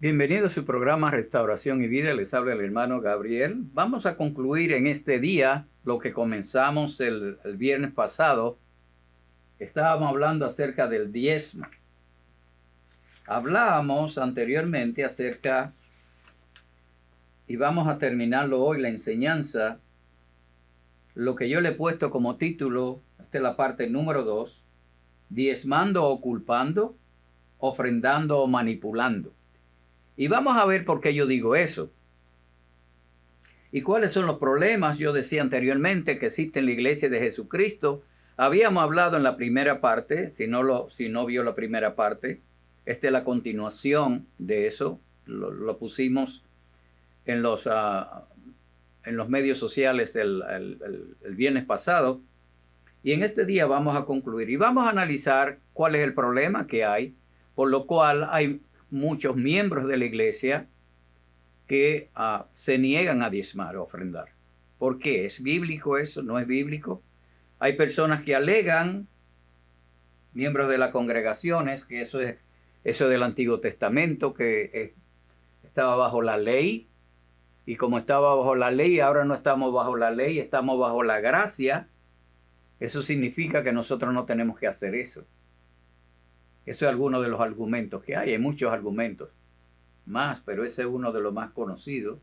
Bienvenido a su programa Restauración y Vida. Les habla el hermano Gabriel. Vamos a concluir en este día lo que comenzamos el viernes pasado. Estábamos hablando acerca del diezmo. Hablábamos anteriormente acerca, y vamos a terminarlo hoy, la enseñanza, lo que yo le he puesto como título, esta es la parte número 2, diezmando o culpando, ofrendando o manipulando. Y vamos a ver por qué yo digo eso. ¿Y cuáles son los problemas? Yo decía anteriormente que existe en la iglesia de Jesucristo. Habíamos hablado en la primera parte, si no vio la primera parte, esta es la continuación de eso. Lo pusimos en los medios sociales el viernes pasado. Y en este día vamos a concluir y vamos a analizar cuál es el problema que hay, por lo cual hay muchos miembros de la iglesia que se niegan a diezmar o ofrendar. ¿Por qué? ¿Es bíblico eso? ¿No es bíblico? Hay personas que alegan, miembros de las congregaciones, que eso del Antiguo Testamento, que estaba bajo la ley, y como estaba bajo la ley, ahora no estamos bajo la ley, estamos bajo la gracia. Eso significa que nosotros no tenemos que hacer eso. Eso es alguno de los argumentos que hay muchos argumentos más, pero ese es uno de los más conocidos.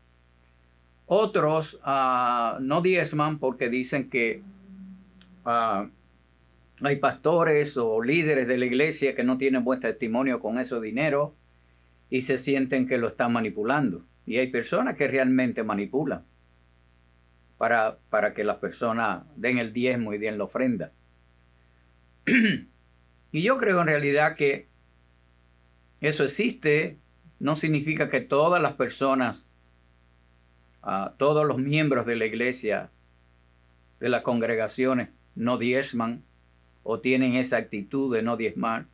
Otros no diezman porque dicen que hay pastores o líderes de la iglesia que no tienen buen testimonio con ese dinero y se sienten que lo están manipulando. Y hay personas que realmente manipulan para que las personas den el diezmo y den la ofrenda. Y yo creo en realidad que eso existe. No significa que todas las personas, todos los miembros de la iglesia, de las congregaciones, no diezman o tienen esa actitud de no diezmar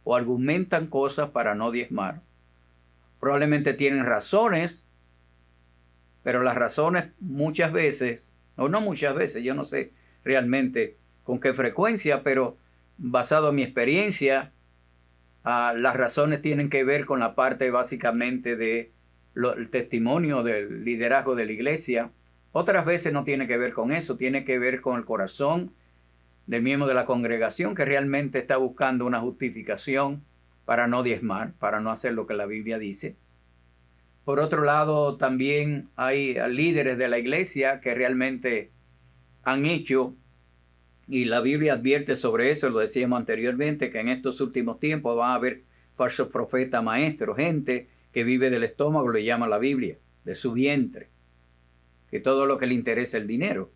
o argumentan cosas para no diezmar. Probablemente tienen razones, pero las razones muchas veces, o no muchas veces, yo no sé realmente con qué frecuencia, pero basado en mi experiencia, las razones tienen que ver con la parte básicamente de el testimonio del liderazgo de la iglesia. Otras veces no tiene que ver con eso, tiene que ver con el corazón del miembro de la congregación que realmente está buscando una justificación para no diezmar, para no hacer lo que la Biblia dice. Por otro lado, también hay líderes de la iglesia que realmente han hecho, y la Biblia advierte sobre eso, lo decíamos anteriormente, que en estos últimos tiempos van a haber falsos profetas, maestros, gente que vive del estómago, le llama la Biblia, de su vientre, que todo lo que le interesa es el dinero.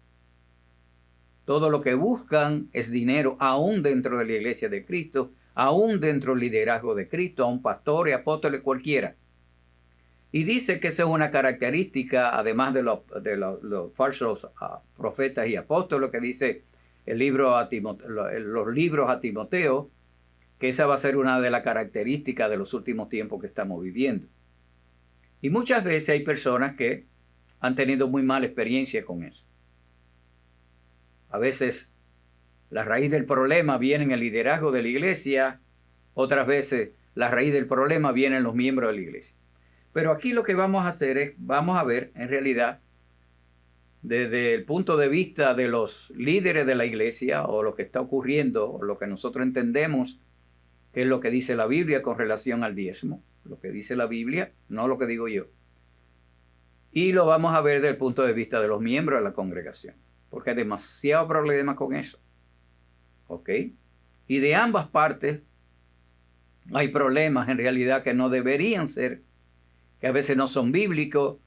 Todo lo que buscan es dinero, aún dentro de la iglesia de Cristo, aún dentro del liderazgo de Cristo, aún pastores, apóstoles, cualquiera. Y dice que esa es una característica, además de los falsos profetas y apóstoles, que dice el libro los libros a Timoteo, que esa va a ser una de las características de los últimos tiempos que estamos viviendo. Y muchas veces hay personas que han tenido muy mala experiencia con eso. A veces la raíz del problema viene en el liderazgo de la iglesia, otras veces la raíz del problema viene en los miembros de la iglesia. Pero aquí lo que vamos a hacer es, vamos a ver en realidad, desde el punto de vista de los líderes de la iglesia, o lo que está ocurriendo, o lo que nosotros entendemos que es lo que dice la Biblia con relación al diezmo, lo que dice la Biblia, no lo que digo yo. Y lo vamos a ver desde el punto de vista de los miembros de la congregación, porque hay demasiado problema con eso. ¿Ok? Y de ambas partes hay problemas en realidad que no deberían ser, que a veces no son bíblicos,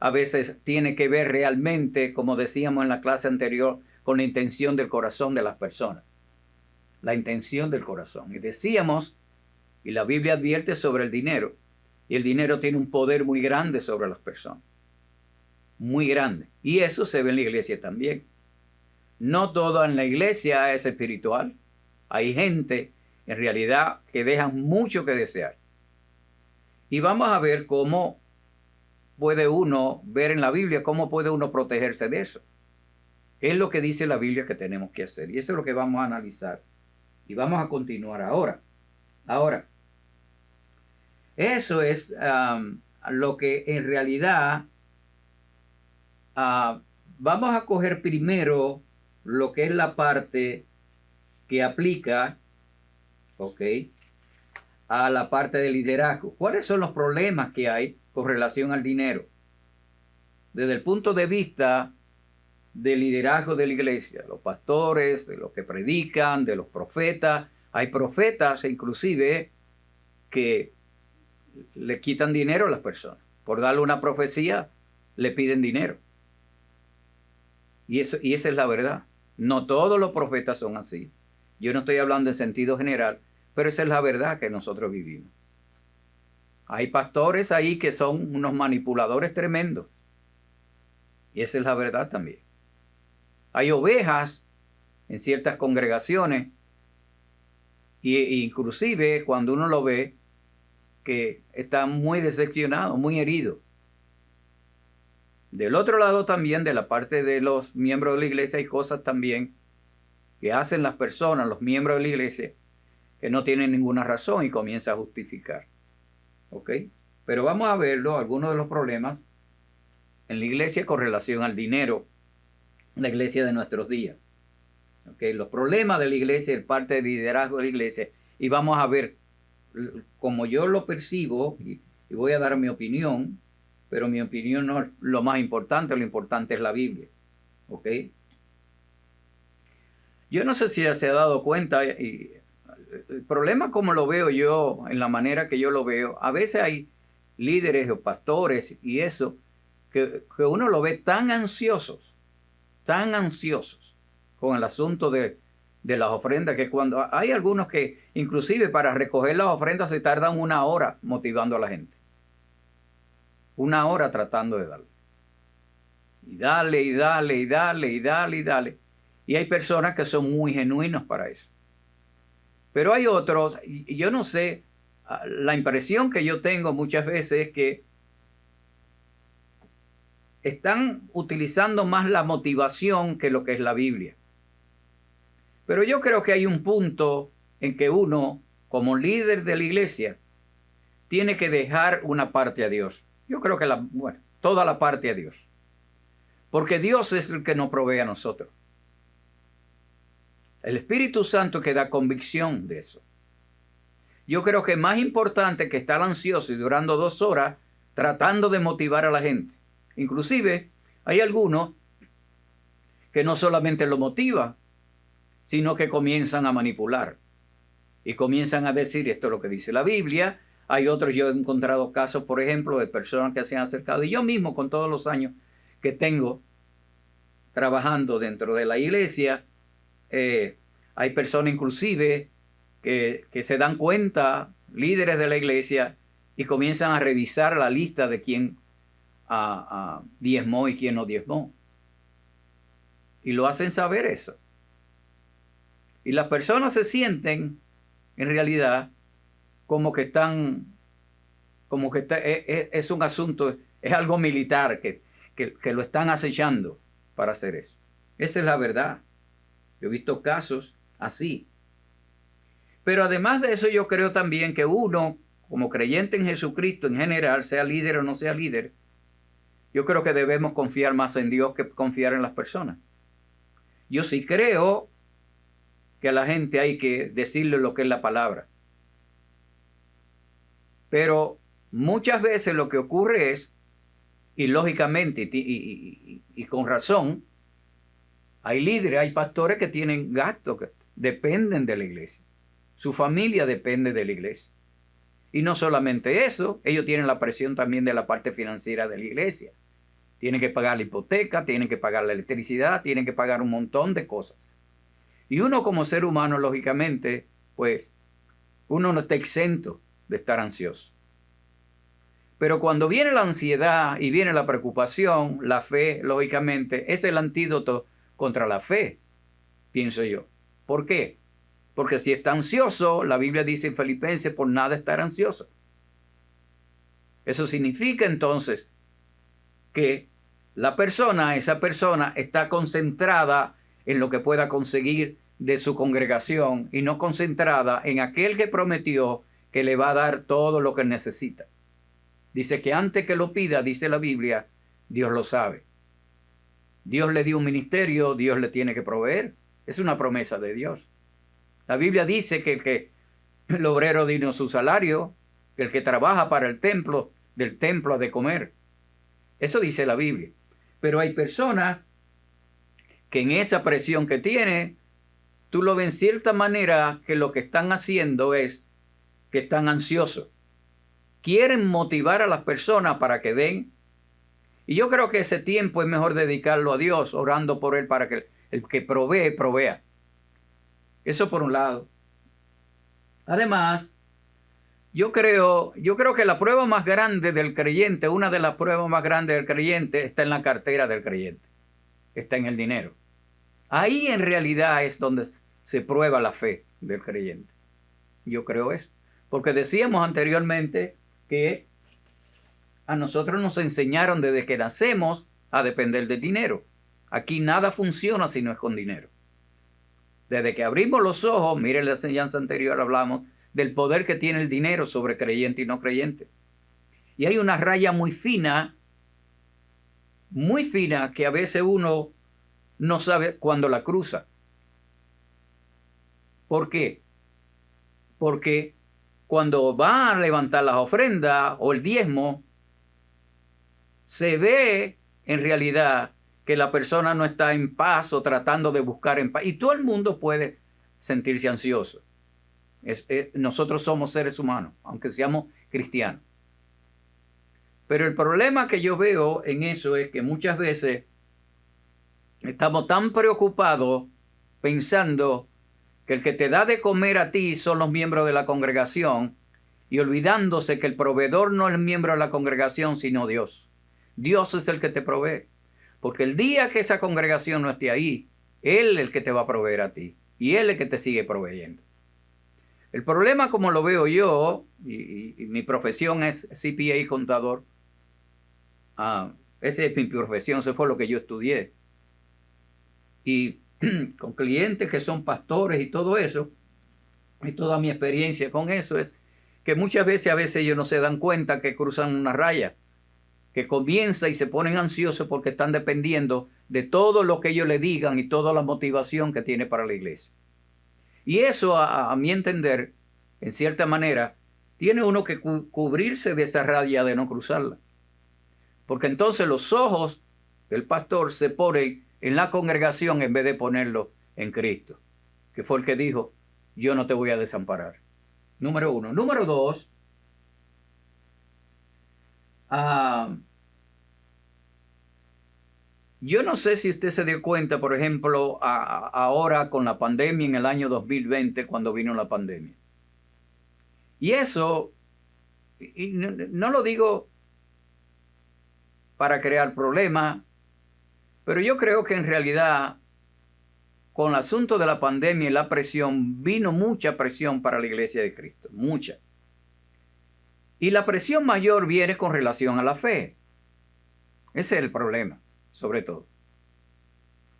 a veces tiene que ver realmente, como decíamos en la clase anterior, con la intención del corazón de las personas. La intención del corazón. Y decíamos, y la Biblia advierte sobre el dinero, y el dinero tiene un poder muy grande sobre las personas. Muy grande. Y eso se ve en la iglesia también. No todo en la iglesia es espiritual. Hay gente, en realidad, que dejan mucho que desear. Y vamos a ver cómo puede uno ver en la Biblia, cómo puede uno protegerse de eso. Es lo que dice la Biblia que tenemos que hacer. Y eso es lo que vamos a analizar. Y vamos a continuar ahora. Ahora, Eso es lo que en realidad vamos a coger primero lo que es la parte que aplica, ¿ok?, a la parte de liderazgo. ¿Cuáles son los problemas que hay con relación al dinero? Desde el punto de vista del liderazgo de la iglesia, los pastores, de los que predican, de los profetas. Hay profetas inclusive que le quitan dinero a las personas. Por darle una profecía, le piden dinero. Y esa es la verdad. No todos los profetas son así. Yo no estoy hablando en sentido general, pero esa es la verdad que nosotros vivimos. Hay pastores ahí que son unos manipuladores tremendos. Y esa es la verdad también. Hay ovejas en ciertas congregaciones, e inclusive cuando uno lo ve, que está muy decepcionado, muy herido. Del otro lado también, de la parte de los miembros de la iglesia, hay cosas también que hacen las personas, los miembros de la iglesia, que no tienen ninguna razón y comienza a justificar. ¿Ok? Pero vamos a verlo, algunos de los problemas en la iglesia con relación al dinero, la iglesia de nuestros días. ¿Ok? Los problemas de la iglesia, el parte de liderazgo de la iglesia, y vamos a ver como yo lo percibo, y voy a dar mi opinión, pero mi opinión no es lo más importante, lo importante es la Biblia. ¿Ok? Yo no sé si se ha dado cuenta, y el problema como lo veo yo, en la manera que yo lo veo, a veces hay líderes o pastores y eso, que uno lo ve tan ansiosos con el asunto de las ofrendas, que cuando hay algunos que inclusive para recoger las ofrendas se tardan 1 hora motivando a la gente. 1 hora tratando de darle. Y dale, y dale, y dale, y dale, y dale. Y hay personas que son muy genuinos para eso. Pero hay otros, y yo no sé, la impresión que yo tengo muchas veces es que están utilizando más la motivación que lo que es la Biblia. Pero yo creo que hay un punto en que uno, como líder de la iglesia, tiene que dejar una parte a Dios. Yo creo que toda la parte a Dios. Porque Dios es el que nos provee a nosotros. El Espíritu Santo que da convicción de eso. Yo creo que es más importante que estar ansioso y durando 2 horas tratando de motivar a la gente. Inclusive hay algunos que no solamente lo motivan, sino que comienzan a manipular. Y comienzan a decir, esto es lo que dice la Biblia. Hay otros, yo he encontrado casos, por ejemplo, de personas que se han acercado. Y yo mismo, con todos los años que tengo trabajando dentro de la iglesia, hay personas inclusive que se dan cuenta, líderes de la iglesia, y comienzan a revisar la lista de quién diezmó y quién no diezmó. Y lo hacen saber eso. Y las personas se sienten, en realidad, como que están, es un asunto, es algo militar, que lo están acechando para hacer eso. Esa es la verdad. Yo he visto casos así. Pero además de eso, yo creo también que uno, como creyente en Jesucristo en general, sea líder o no sea líder, yo creo que debemos confiar más en Dios que confiar en las personas. Yo sí creo que a la gente hay que decirle lo que es la palabra. Pero muchas veces lo que ocurre es, y lógicamente y con razón, hay líderes, hay pastores que tienen gastos que dependen de la iglesia. Su familia depende de la iglesia. Y no solamente eso, ellos tienen la presión también de la parte financiera de la iglesia. Tienen que pagar la hipoteca, tienen que pagar la electricidad, tienen que pagar un montón de cosas. Y uno como ser humano, lógicamente, pues, uno no está exento de estar ansioso. Pero cuando viene la ansiedad y viene la preocupación, la fe, lógicamente, es el antídoto contra la fe, pienso yo. ¿Por qué? Porque si está ansioso, la Biblia dice en Filipenses, por nada estar ansioso. Eso significa entonces que esa persona está concentrada en lo que pueda conseguir de su congregación y no concentrada en aquel que prometió que le va a dar todo lo que necesita. Dice que antes que lo pida, dice la Biblia, Dios lo sabe. Dios le dio un ministerio, Dios le tiene que proveer. Es una promesa de Dios. La Biblia dice que el obrero digno su salario, que el que trabaja para el templo, del templo ha de comer. Eso dice la Biblia. Pero hay personas que en esa presión que tiene, tú lo ves en cierta manera que lo que están haciendo es que están ansiosos. Quieren motivar a las personas para que den. Y yo creo que ese tiempo es mejor dedicarlo a Dios, orando por Él para que el que provee, provea. Eso por un lado. Además, yo creo que la prueba más grande del creyente, una de las pruebas más grandes del creyente, está en la cartera del creyente. Está en el dinero. Ahí en realidad es donde se prueba la fe del creyente. Yo creo eso. Porque decíamos anteriormente que a nosotros nos enseñaron desde que nacemos a depender del dinero. Aquí nada funciona si no es con dinero. Desde que abrimos los ojos, miren la enseñanza anterior, hablamos del poder que tiene el dinero sobre creyente y no creyente. Y hay una raya muy fina, que a veces uno no sabe cuándo la cruza. ¿Por qué? Porque cuando va a levantar las ofrendas o el diezmo, se ve en realidad que la persona no está en paz o tratando de buscar en paz. Y todo el mundo puede sentirse ansioso. Nosotros somos seres humanos, aunque seamos cristianos. Pero el problema que yo veo en eso es que muchas veces estamos tan preocupados pensando que el que te da de comer a ti son los miembros de la congregación y olvidándose que el proveedor no es el miembro de la congregación, sino Dios. Dios es el que te provee. Porque el día que esa congregación no esté ahí, Él es el que te va a proveer a ti. Y Él es el que te sigue proveyendo. El problema, como lo veo yo, y mi profesión es CPA y contador. Esa es mi profesión, eso fue lo que yo estudié. Y con clientes que son pastores y todo eso, y toda mi experiencia con eso es que muchas veces ellos no se dan cuenta que cruzan una raya, que comienza y se ponen ansiosos porque están dependiendo de todo lo que ellos le digan y toda la motivación que tiene para la iglesia. Y eso, a mi entender, en cierta manera, tiene uno que cubrirse de esa raya de no cruzarla. Porque entonces los ojos del pastor se ponen en la congregación en vez de ponerlo en Cristo, que fue el que dijo, yo no te voy a desamparar. Número uno. Número dos, yo no sé si usted se dio cuenta, por ejemplo, ahora con la pandemia en el año 2020, cuando vino la pandemia. Y eso, y no lo digo para crear problemas, pero yo creo que en realidad, con el asunto de la pandemia y la presión, vino mucha presión para la iglesia de Cristo, mucha. Y la presión mayor viene con relación a la fe. Ese es el problema, sobre todo.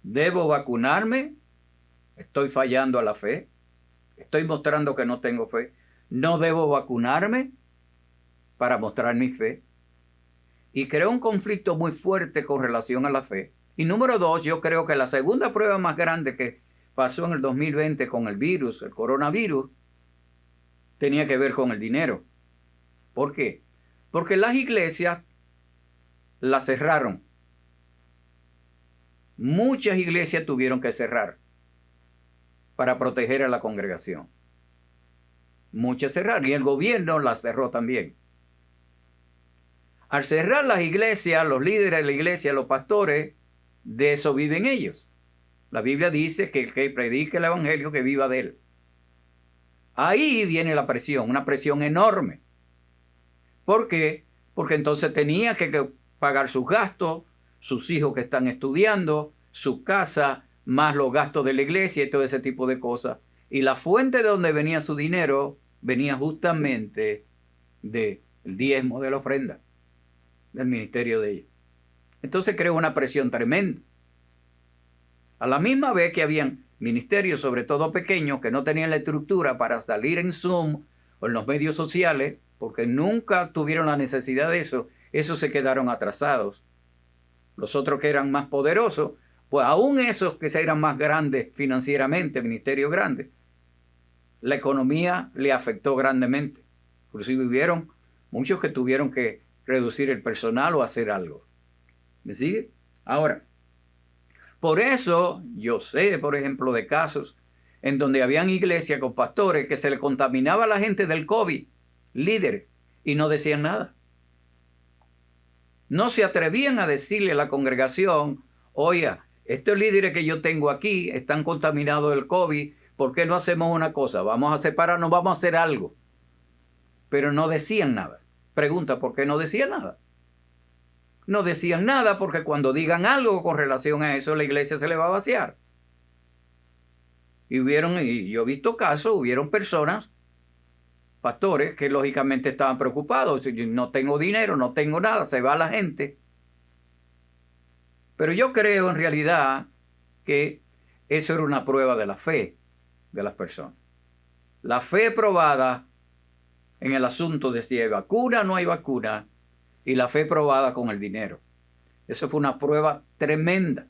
¿Debo vacunarme? ¿Estoy fallando a la fe? ¿Estoy mostrando que no tengo fe? ¿No debo vacunarme para mostrar mi fe? Y creo un conflicto muy fuerte con relación a la fe. Y número dos, yo creo que la segunda prueba más grande que pasó en el 2020 con el virus, el coronavirus, tenía que ver con el dinero. ¿Por qué? Porque las iglesias las cerraron. Muchas iglesias tuvieron que cerrar para proteger a la congregación. Muchas cerraron y el gobierno las cerró también. Al cerrar las iglesias, los líderes de la iglesia, los pastores, de eso viven ellos. La Biblia dice que el que predique el evangelio, que viva de él. Ahí viene la presión, una presión enorme. ¿Por qué? Porque entonces tenía que pagar sus gastos, sus hijos que están estudiando, su casa, más los gastos de la iglesia y todo ese tipo de cosas. Y la fuente de donde venía su dinero venía justamente del diezmo, de la ofrenda, del ministerio de ellos. Entonces creó una presión tremenda. A la misma vez que habían ministerios, sobre todo pequeños, que no tenían la estructura para salir en Zoom o en los medios sociales, porque nunca tuvieron la necesidad de eso, esos se quedaron atrasados. Los otros que eran más poderosos, pues aún esos que eran más grandes financieramente, ministerios grandes, la economía le afectó grandemente. Inclusive hubieron muchos que tuvieron que reducir el personal o hacer algo. ¿Me sigue? Ahora, por eso yo sé, por ejemplo, de casos en donde habían iglesias con pastores que se le contaminaba a la gente del COVID, líderes, y no decían nada. No se atrevían a decirle a la congregación, oiga, estos líderes que yo tengo aquí están contaminados del COVID, ¿por qué no hacemos una cosa? Vamos a separarnos, vamos a hacer algo. Pero no decían nada. Pregunta, ¿por qué no decían nada? No decían nada porque cuando digan algo con relación a eso, la iglesia se le va a vaciar. Y yo he visto casos, hubieron personas, pastores, que lógicamente estaban preocupados. No tengo dinero, no tengo nada, se va la gente. Pero yo creo en realidad que eso era una prueba de la fe de las personas. La fe probada en el asunto de si hay vacuna o no hay vacuna, y la fe probada con el dinero. Eso fue una prueba tremenda.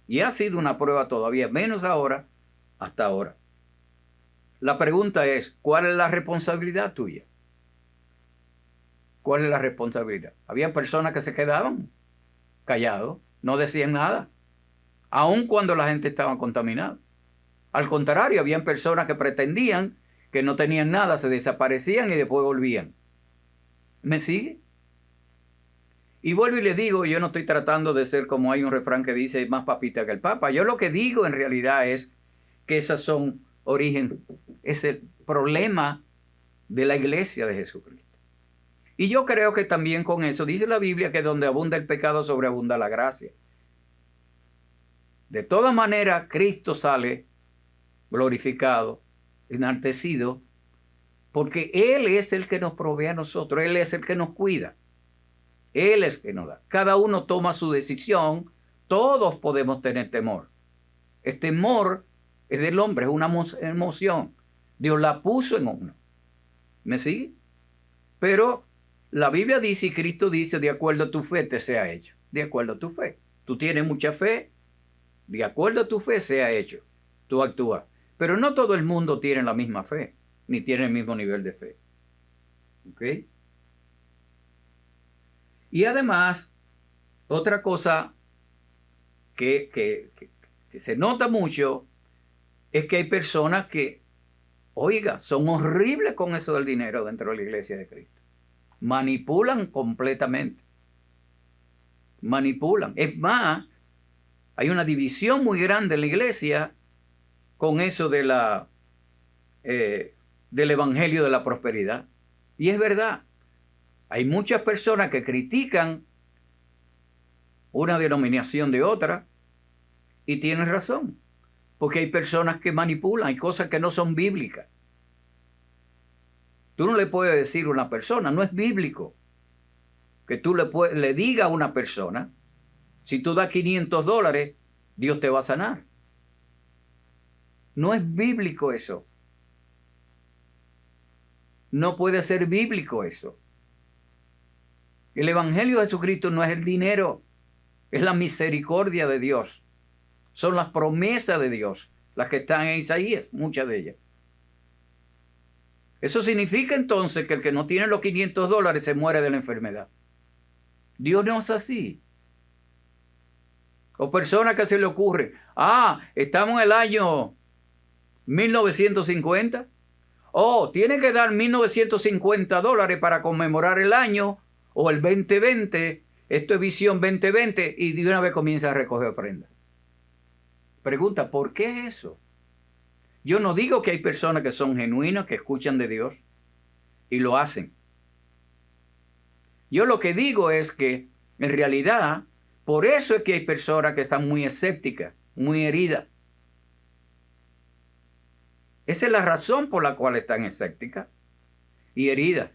Y ha sido una prueba todavía, menos ahora, hasta ahora. La pregunta es, ¿cuál es la responsabilidad tuya? ¿Cuál es la responsabilidad? Había personas que se quedaban callados, no decían nada, aun cuando la gente estaba contaminada. Al contrario, habían personas que pretendían que no tenían nada, se desaparecían y después volvían. ¿Me sigue? Y vuelvo y le digo, yo no estoy tratando de ser como hay un refrán que dice, más papita que el papa. Yo lo que digo en realidad es que esas son origen, es el problema de la iglesia de Jesucristo. Y yo creo que también con eso, dice la Biblia que donde abunda el pecado, sobreabunda la gracia. De todas maneras, Cristo sale glorificado, enaltecido, porque Él es el que nos provee a nosotros, Él es el que nos cuida, Él es el que nos da. Cada uno toma su decisión, todos podemos tener temor. El temor es del hombre, es una emoción. Dios la puso en uno. ¿Me sigue? Pero la Biblia dice y Cristo dice, de acuerdo a tu fe te sea hecho. De acuerdo a tu fe. Tú tienes mucha fe, de acuerdo a tu fe sea hecho. Tú actúas. Pero no todo el mundo tiene la misma fe, ni tiene el mismo nivel de fe. ¿Ok? Y además, otra cosa que se nota mucho es que hay personas que, oiga, son horribles con eso del dinero dentro de la iglesia de Cristo. Manipulan completamente. Manipulan. Es más, hay una división muy grande en la iglesia con eso de del evangelio de la prosperidad. Y es verdad. Hay muchas personas que critican una denominación de otra y tienen razón. Porque hay personas que manipulan, hay cosas que no son bíblicas. Tú no le puedes decir a una persona, no es bíblico, que tú le digas a una persona, si tú das $500, Dios te va a sanar. No es bíblico eso. No puede ser bíblico eso. El evangelio de Jesucristo no es el dinero, es la misericordia de Dios. Son las promesas de Dios, las que están en Isaías, muchas de ellas. Eso significa entonces que el que no tiene los $500 se muere de la enfermedad. Dios no es así. O personas que se le ocurre, estamos en el año 1950. Tiene que dar $1950 para conmemorar el año o el 2020. Esto es visión 2020 y de una vez comienza a recoger ofrendas. Pregunta, ¿por qué es eso? Yo no digo que hay personas que son genuinas, que escuchan de Dios y lo hacen. Yo lo que digo es que en realidad, por eso es que hay personas que están muy escépticas, muy heridas. Esa es la razón por la cual están escépticas y heridas.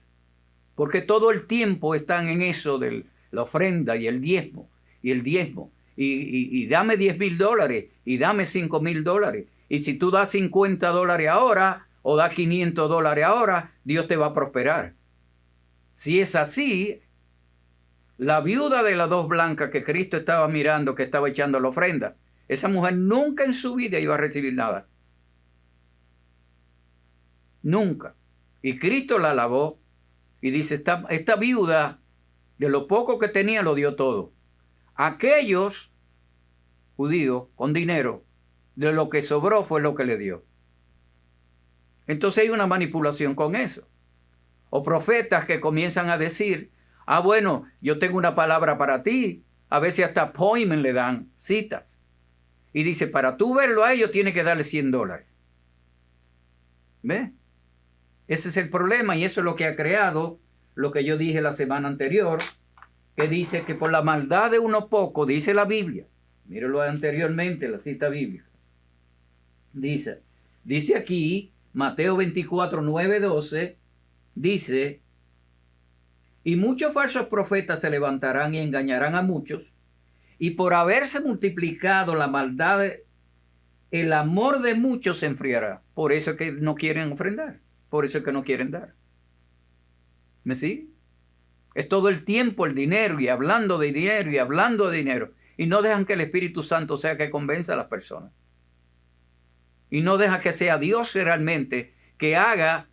Porque todo el tiempo están en eso de la ofrenda y el diezmo. Y dame $10,000 y dame $5,000. Y si tú das $50 ahora, o da $500 ahora, Dios te va a prosperar. Si es así, la viuda de las 2 blancas que Cristo estaba mirando, que estaba echando la ofrenda, esa mujer nunca en su vida iba a recibir nada. Nunca. Y Cristo la alabó y dice, esta viuda, de lo poco que tenía, lo dio todo. Aquellos judíos con dinero, de lo que sobró fue lo que le dio. Entonces hay una manipulación con eso. O profetas que comienzan a decir, bueno, yo tengo una palabra para ti. A veces hasta appointment le dan, citas. Y dice, para tú verlo a ellos, tienes que darle $100. ¿Ve? Ese es el problema y eso es lo que ha creado lo que yo dije la semana anterior, que dice que por la maldad de uno poco, dice la Biblia. Míralo anteriormente, la cita bíblica. Dice aquí, Mateo 24, 9, 12, dice, y muchos falsos profetas se levantarán y engañarán a muchos, y por haberse multiplicado la maldad, el amor de muchos se enfriará. Por eso es que no quieren ofrendar, por eso es que no quieren dar. ¿Me sigue? Es todo el tiempo el dinero y hablando de dinero y hablando de dinero. Y no dejan que el Espíritu Santo sea que convenza a las personas. Y no deja que sea Dios realmente que haga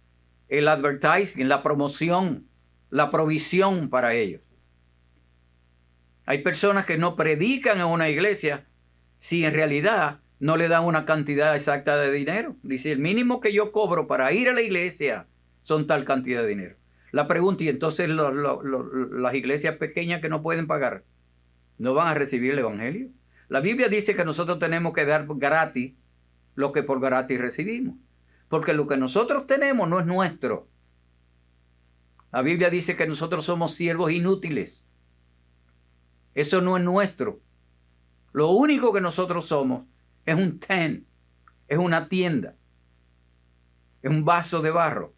el advertising, la promoción, la provisión para ellos. Hay personas que no predican en una iglesia si en realidad no le dan una cantidad exacta de dinero. Dice, el mínimo que yo cobro para ir a la iglesia son tal cantidad de dinero. La pregunta, y entonces las iglesias pequeñas que no pueden pagar, ¿no van a recibir el evangelio? La Biblia dice que nosotros tenemos que dar gratis lo que por gratis recibimos. Porque lo que nosotros tenemos no es nuestro. La Biblia dice que nosotros somos siervos inútiles. Eso no es nuestro. Lo único que nosotros somos es un tent, es una tienda, es un vaso de barro.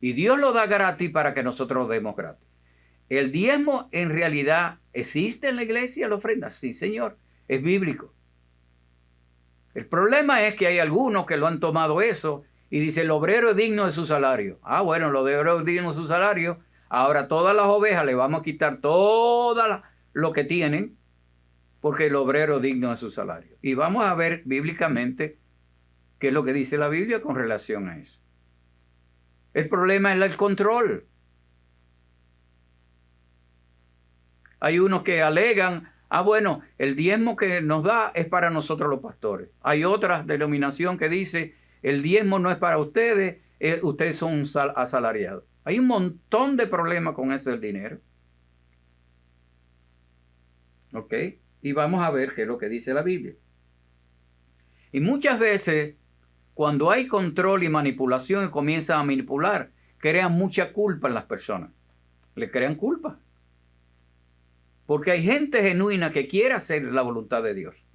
Y Dios lo da gratis para que nosotros lo demos gratis. ¿El diezmo en realidad existe en la iglesia, la ofrenda? Sí, Señor, es bíblico. El problema es que hay algunos que lo han tomado eso y dice el obrero es digno de su salario. Bueno, lo de obrero es digno de su salario. Ahora todas las ovejas le vamos a quitar todo lo que tienen porque el obrero es digno de su salario. Y vamos a ver bíblicamente qué es lo que dice la Biblia con relación a eso. El problema es el control. Hay unos que alegan, bueno, el diezmo que nos da es para nosotros los pastores. Hay otra denominación que dice, el diezmo no es para ustedes, ustedes son asalariados. Hay un montón de problemas con eso del dinero. ¿Ok? Y vamos a ver qué es lo que dice la Biblia. Y muchas veces, cuando hay control y manipulación y comienzan a manipular, crean mucha culpa en las personas. Le crean culpa. Porque hay gente genuina que quiere hacer la voluntad de Dios.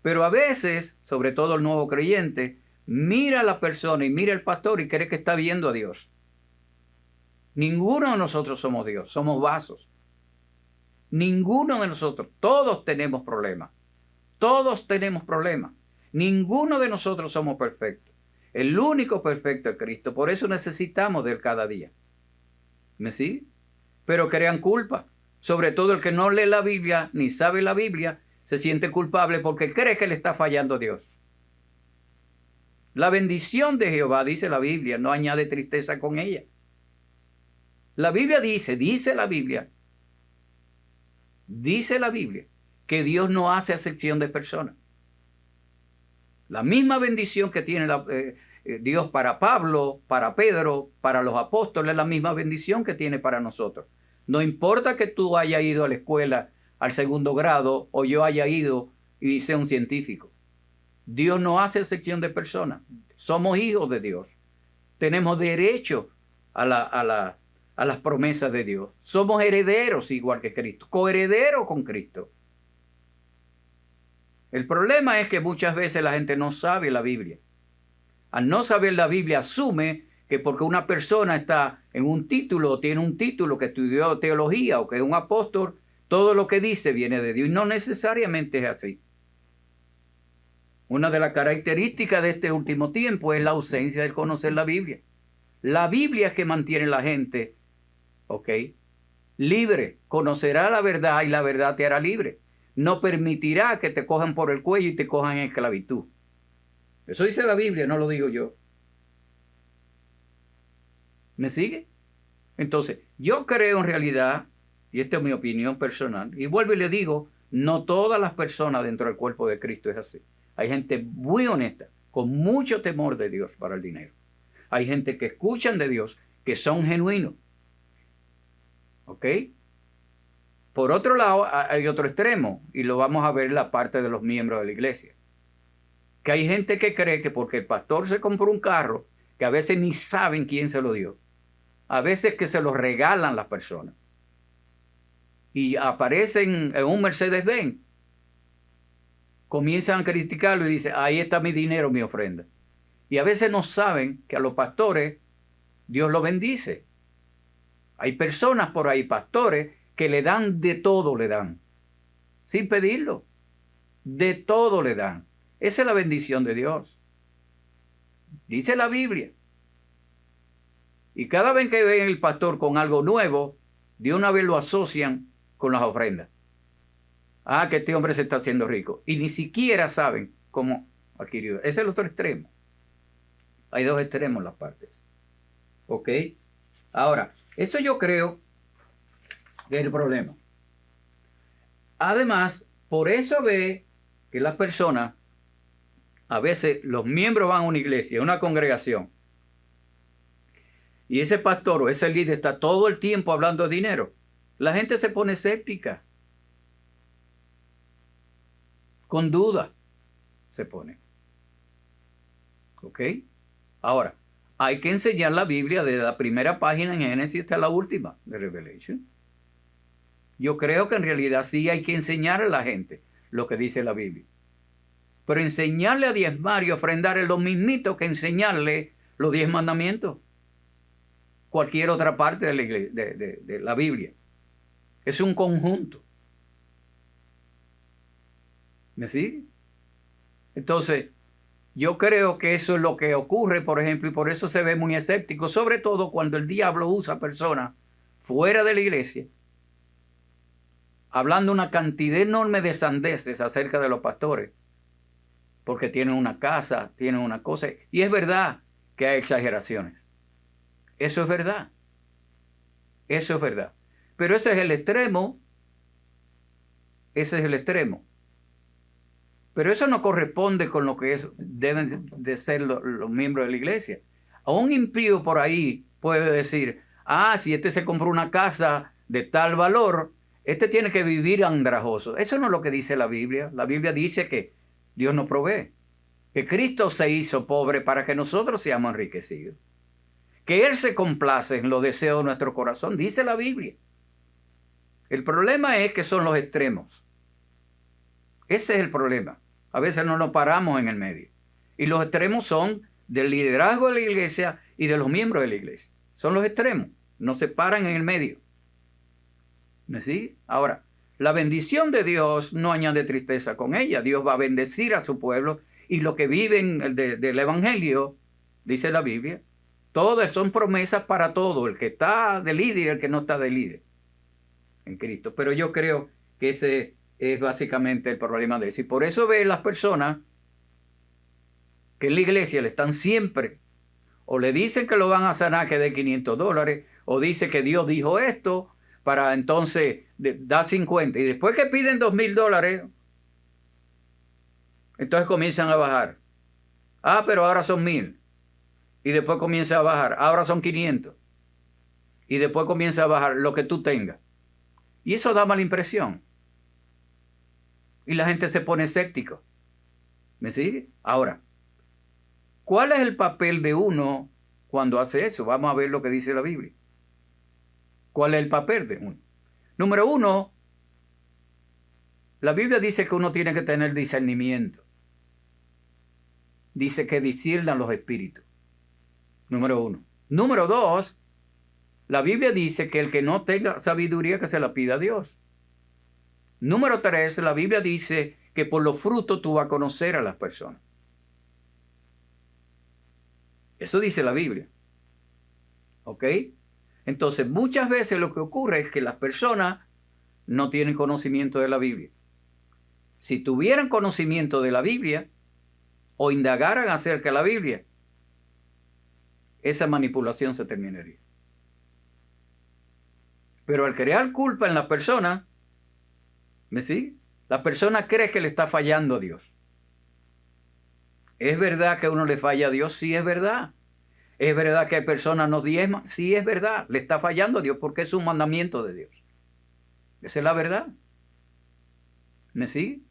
Pero a veces, sobre todo el nuevo creyente, mira a la persona y mira al pastor y cree que está viendo a Dios. Ninguno de nosotros somos Dios, somos vasos. Ninguno de nosotros, todos tenemos problemas. Todos tenemos problemas. Ninguno de nosotros somos perfectos. El único perfecto es Cristo. Por eso necesitamos de Él cada día. ¿Me sigue? Pero crean culpa. Sobre todo el que no lee la Biblia ni sabe la Biblia, se siente culpable porque cree que le está fallando a Dios. La bendición de Jehová, dice la Biblia, no añade tristeza con ella. La Biblia dice la Biblia, que Dios no hace acepción de personas. La misma bendición que tiene Dios para Pablo, para Pedro, para los apóstoles, es la misma bendición que tiene para nosotros. No importa que tú hayas ido a la escuela al 2º grado o yo haya ido y sea un científico. Dios no hace excepción de personas. Somos hijos de Dios. Tenemos derecho a las promesas de Dios. Somos herederos igual que Cristo, coherederos con Cristo. El problema es que muchas veces la gente no sabe la Biblia. Al no saber la Biblia asume que porque una persona está en un título o tiene un título que estudió teología o que es un apóstol, todo lo que dice viene de Dios. Y no necesariamente es así. Una de las características de este último tiempo es la ausencia de conocer la Biblia. La Biblia es que mantiene a la gente, ¿ok?, libre. Conocerá la verdad y la verdad te hará libre. No permitirá que te cojan por el cuello y te cojan en esclavitud. Eso dice la Biblia, no lo digo yo. ¿Me sigue? Entonces, yo creo en realidad, y esta es mi opinión personal, y vuelvo y le digo, no todas las personas dentro del cuerpo de Cristo es así. Hay gente muy honesta, con mucho temor de Dios para el dinero. Hay gente que escuchan de Dios, que son genuinos. ¿Ok? Por otro lado, hay otro extremo, y lo vamos a ver en la parte de los miembros de la iglesia. Que hay gente que cree que porque el pastor se compró un carro, que a veces ni saben quién se lo dio, a veces que se lo regalan las personas, y aparecen en un Mercedes-Benz, comienzan a criticarlo y dicen, ahí está mi dinero, mi ofrenda. Y a veces no saben que a los pastores Dios los bendice. Hay personas por ahí, pastores, que le dan de todo, le dan, sin pedirlo. De todo le dan. Esa es la bendición de Dios. Dice la Biblia. Y cada vez que ven el pastor con algo nuevo, de una vez lo asocian con las ofrendas. Ah, que este hombre se está haciendo rico. Y ni siquiera saben cómo adquirió. Ese es el otro extremo. Hay dos extremos en las partes. ¿Ok? Ahora, eso yo creo que es el problema. Además, por eso ve que las personas, a veces los miembros van a una iglesia, a una congregación, y ese pastor o ese líder está todo el tiempo hablando de dinero. La gente se pone escéptica. Con duda se pone. ¿Ok? Ahora, hay que enseñar la Biblia desde la primera página en Génesis hasta la última de Revelation. Yo creo que en realidad sí hay que enseñar a la gente lo que dice la Biblia. Pero enseñarle a diezmar y ofrendar es lo mismito que enseñarle los 10 mandamientos. Cualquier otra parte de la, de la Biblia. Es un conjunto. ¿Me sigue? Entonces, yo creo que eso es lo que ocurre, por ejemplo, y por eso se ve muy escéptico, sobre todo cuando el diablo usa personas fuera de la iglesia, hablando una cantidad enorme de sandeces acerca de los pastores, porque tienen una casa, tienen una cosa, y es verdad que hay exageraciones. Eso es verdad. Eso es verdad. Pero ese es el extremo. Ese es el extremo. Pero eso no corresponde con lo que deben de ser los miembros de la iglesia. A un impío por ahí puede decir, ah, si este se compró una casa de tal valor, este tiene que vivir andrajoso. Eso no es lo que dice la Biblia. La Biblia dice que Dios nos provee, que Cristo se hizo pobre para que nosotros seamos enriquecidos, que Él se complace en los deseos de nuestro corazón, dice la Biblia. El problema es que son los extremos. Ese es el problema. A veces no nos paramos en el medio. Y los extremos son del liderazgo de la iglesia y de los miembros de la iglesia. Son los extremos. No se paran en el medio. ¿Me sigue? Ahora, la bendición de Dios no añade tristeza con ella. Dios va a bendecir a su pueblo. Y lo que viven del evangelio, dice la Biblia, todas son promesas para todo. El que está de líder y el que no está de líder en Cristo. Pero yo creo que ese es básicamente el problema de eso. Y por eso ve las personas que en la iglesia le están siempre, o le dicen que lo van a sanar que dé $500, o dice que Dios dijo esto, para entonces dar 50. Y después que piden $2,000, entonces comienzan a bajar. Ah, pero ahora son 1,000. Y después comienza a bajar. Ahora son 500. Y después comienza a bajar lo que tú tengas. Y eso da mala impresión. Y la gente se pone escéptico. ¿Me sigue? Ahora, ¿cuál es el papel de uno cuando hace eso? Vamos a ver lo que dice la Biblia. ¿Cuál es el papel de uno? Número 1, la Biblia dice que uno tiene que tener discernimiento. Dice que disciernan los espíritus. Número 1. Número 2, la Biblia dice que el que no tenga sabiduría que se la pida a Dios. Número 3, la Biblia dice que por los frutos tú vas a conocer a las personas. Eso dice la Biblia. ¿Ok? Entonces, muchas veces lo que ocurre es que las personas no tienen conocimiento de la Biblia. Si tuvieran conocimiento de la Biblia o indagaran acerca de la Biblia, esa manipulación se terminaría. Pero al crear culpa en la persona, ¿me sigue? La persona cree que le está fallando a Dios. ¿Es verdad que uno le falla a Dios? Sí, es verdad. ¿Es verdad que hay personas no diezman? Sí, es verdad. Le está fallando a Dios porque es un mandamiento de Dios. Esa es la verdad. ¿Me sigue?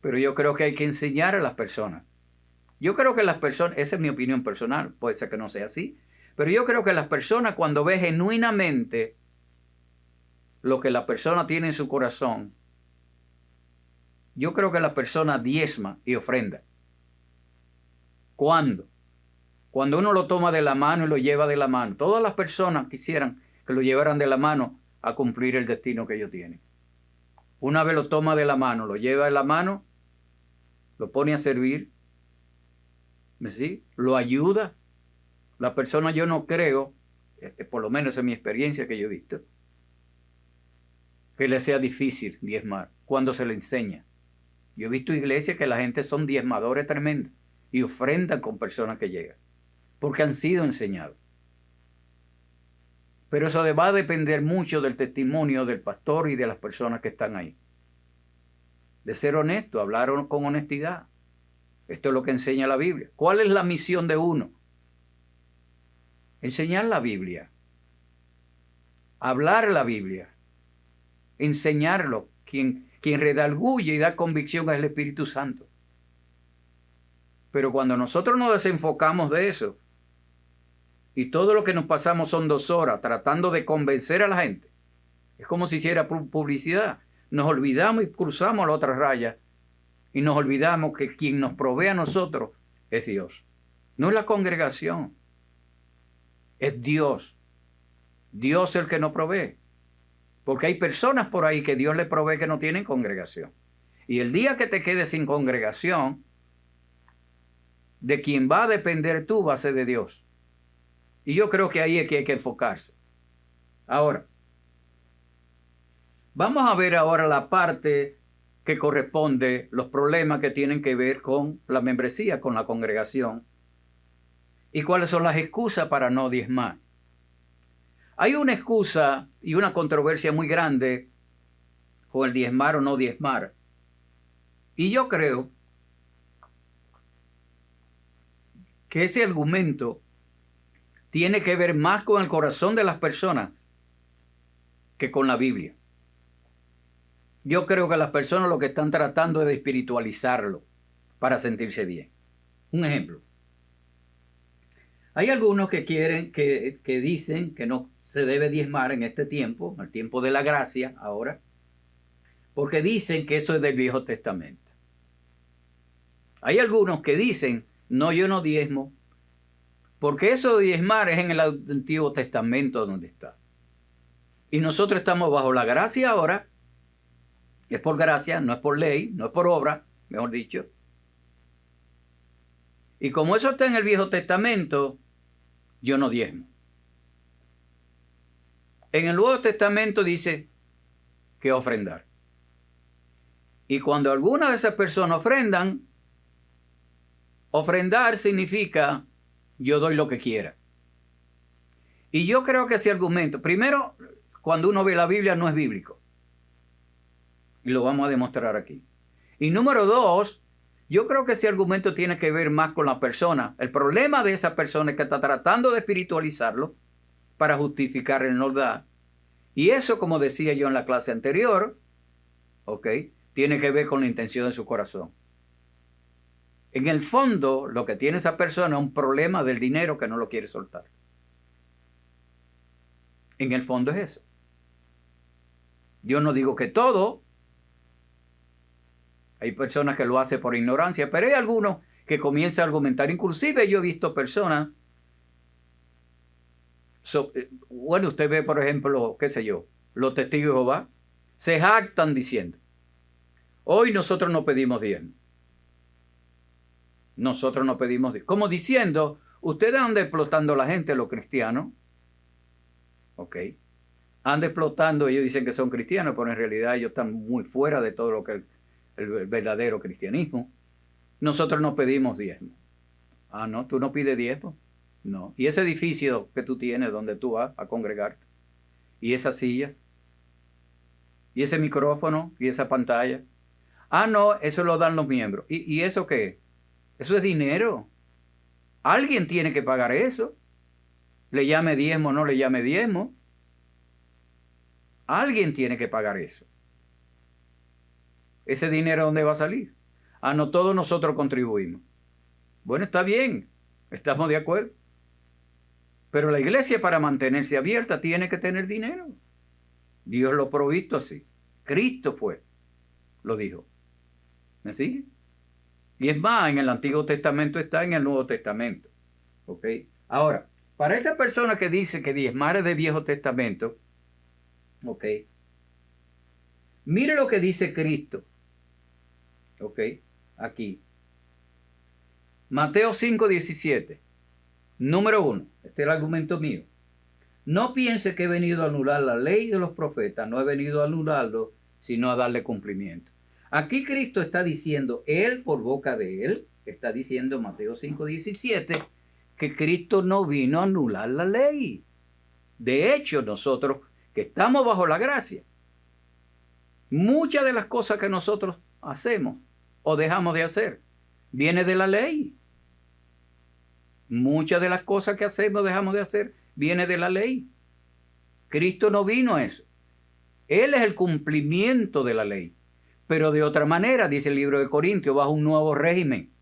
Pero yo creo que hay que enseñar a las personas. Yo creo que las personas, esa es mi opinión personal, puede ser que no sea así, pero yo creo que las personas cuando ven genuinamente lo que la persona tiene en su corazón, yo creo que la persona diezma y ofrenda. ¿Cuándo? Cuando uno lo toma de la mano y lo lleva de la mano. Todas las personas quisieran que lo llevaran de la mano a cumplir el destino que ellos tienen. Una vez lo toma de la mano, lo lleva de la mano, lo pone a servir, ¿sí? Lo ayuda. La persona, yo no creo, por lo menos en mi experiencia que yo he visto, que le sea difícil diezmar cuando se le enseña. Yo he visto iglesias que la gente son diezmadores tremendos y ofrendan con personas que llegan, porque han sido enseñados. Pero eso va a depender mucho del testimonio del pastor y de las personas que están ahí. De ser honesto, hablar con honestidad. Esto es lo que enseña la Biblia. ¿Cuál es la misión de uno? Enseñar la Biblia. Hablar la Biblia. Enseñarlo. Quien redarguye y da convicción es el Espíritu Santo. Pero cuando nosotros nos desenfocamos de eso, y todo lo que nos pasamos son 2 horas tratando de convencer a la gente, es como si hiciera publicidad. Nos olvidamos y cruzamos la otra raya y nos olvidamos que quien nos provee a nosotros es Dios. No es la congregación, es Dios. Dios es el que nos provee. Porque hay personas por ahí que Dios le provee que no tienen congregación. Y el día que te quedes sin congregación, de quien va a depender tú va a ser de Dios. Y yo creo que ahí es que hay que enfocarse. Ahora, vamos a ver ahora la parte que corresponde, los problemas que tienen que ver con la membresía, con la congregación. Y cuáles son las excusas para no diezmar. Hay una excusa y una controversia muy grande con el diezmar o no diezmar. Y yo creo que ese argumento tiene que ver más con el corazón de las personas que con la Biblia. Yo creo que las personas lo que están tratando es de espiritualizarlo para sentirse bien. Un ejemplo. Hay algunos que que dicen que no se debe diezmar en este tiempo, el tiempo de la gracia ahora, porque dicen que eso es del Viejo Testamento. Hay algunos que dicen, no, yo no diezmo, porque eso de diezmar es en el Antiguo Testamento donde está. Y nosotros estamos bajo la gracia ahora. Es por gracia, no es por ley, no es por obra, mejor dicho. Y como eso está en el Viejo Testamento, yo no diezmo. En el Nuevo Testamento dice que ofrendar. Y cuando alguna de esas personas ofrendan, ofrendar significa yo doy lo que quiera. Y yo creo que ese argumento, primero, cuando uno ve la Biblia no es bíblico. Y lo vamos a demostrar aquí. Y número 2, yo creo que ese argumento tiene que ver más con la persona. El problema de esa persona es que está tratando de espiritualizarlo para justificar el no dar. Y eso, como decía yo en la clase anterior, tiene que ver con la intención de su corazón. En el fondo, lo que tiene esa persona es un problema del dinero que no lo quiere soltar. En el fondo es eso. Yo no digo que todo. Hay personas que lo hacen por ignorancia, pero hay algunos que comienzan a argumentar. Inclusive yo he visto personas, bueno, usted ve, por ejemplo, qué sé yo, los testigos de Jehová, se jactan diciendo, Hoy nosotros no pedimos diezmo. Nosotros no pedimos diezmo. Como diciendo, ustedes andan explotando a la gente, los cristianos. Ok. Andan explotando, ellos dicen que son cristianos, pero en realidad ellos están muy fuera de todo lo que es el verdadero cristianismo. Nosotros no pedimos diezmo. Ah, no, tú no pides diezmo. No. Y ese edificio que tú tienes donde tú vas a congregarte. Y esas sillas. Y ese micrófono. Y esa pantalla. Ah, no, eso lo dan los miembros. ¿Y eso qué? Eso es dinero. Alguien tiene que pagar eso. Le llame diezmo o no le llame diezmo. Alguien tiene que pagar eso. ¿Ese dinero dónde va a salir? Ah, no, todos nosotros contribuimos. Bueno, está bien. Estamos de acuerdo. Pero la iglesia, para mantenerse abierta, tiene que tener dinero. Dios lo ha provisto así. Cristo lo dijo. ¿Me sigue? Y es más, en el Antiguo Testamento está, en el Nuevo Testamento. ¿Ok? Ahora, para esa persona que dice que diezmar es de Viejo Testamento, ¿ok? Mire lo que dice Cristo. ¿Ok? Aquí. Mateo 5:17. Número 1. Este es el argumento mío. No piense que he venido a anular la ley de los profetas. No he venido a anularlo, sino a darle cumplimiento. Aquí Cristo está diciendo, él por boca de él, está diciendo Mateo 5:17, que Cristo no vino a anular la ley. De hecho, nosotros que estamos bajo la gracia, muchas de las cosas que nosotros hacemos o dejamos de hacer, viene de la ley. Muchas de las cosas que hacemos o dejamos de hacer, viene de la ley. Cristo no vino a eso. Él es el cumplimiento de la ley. Pero de otra manera, dice el libro de Corintios, bajo un nuevo régimen.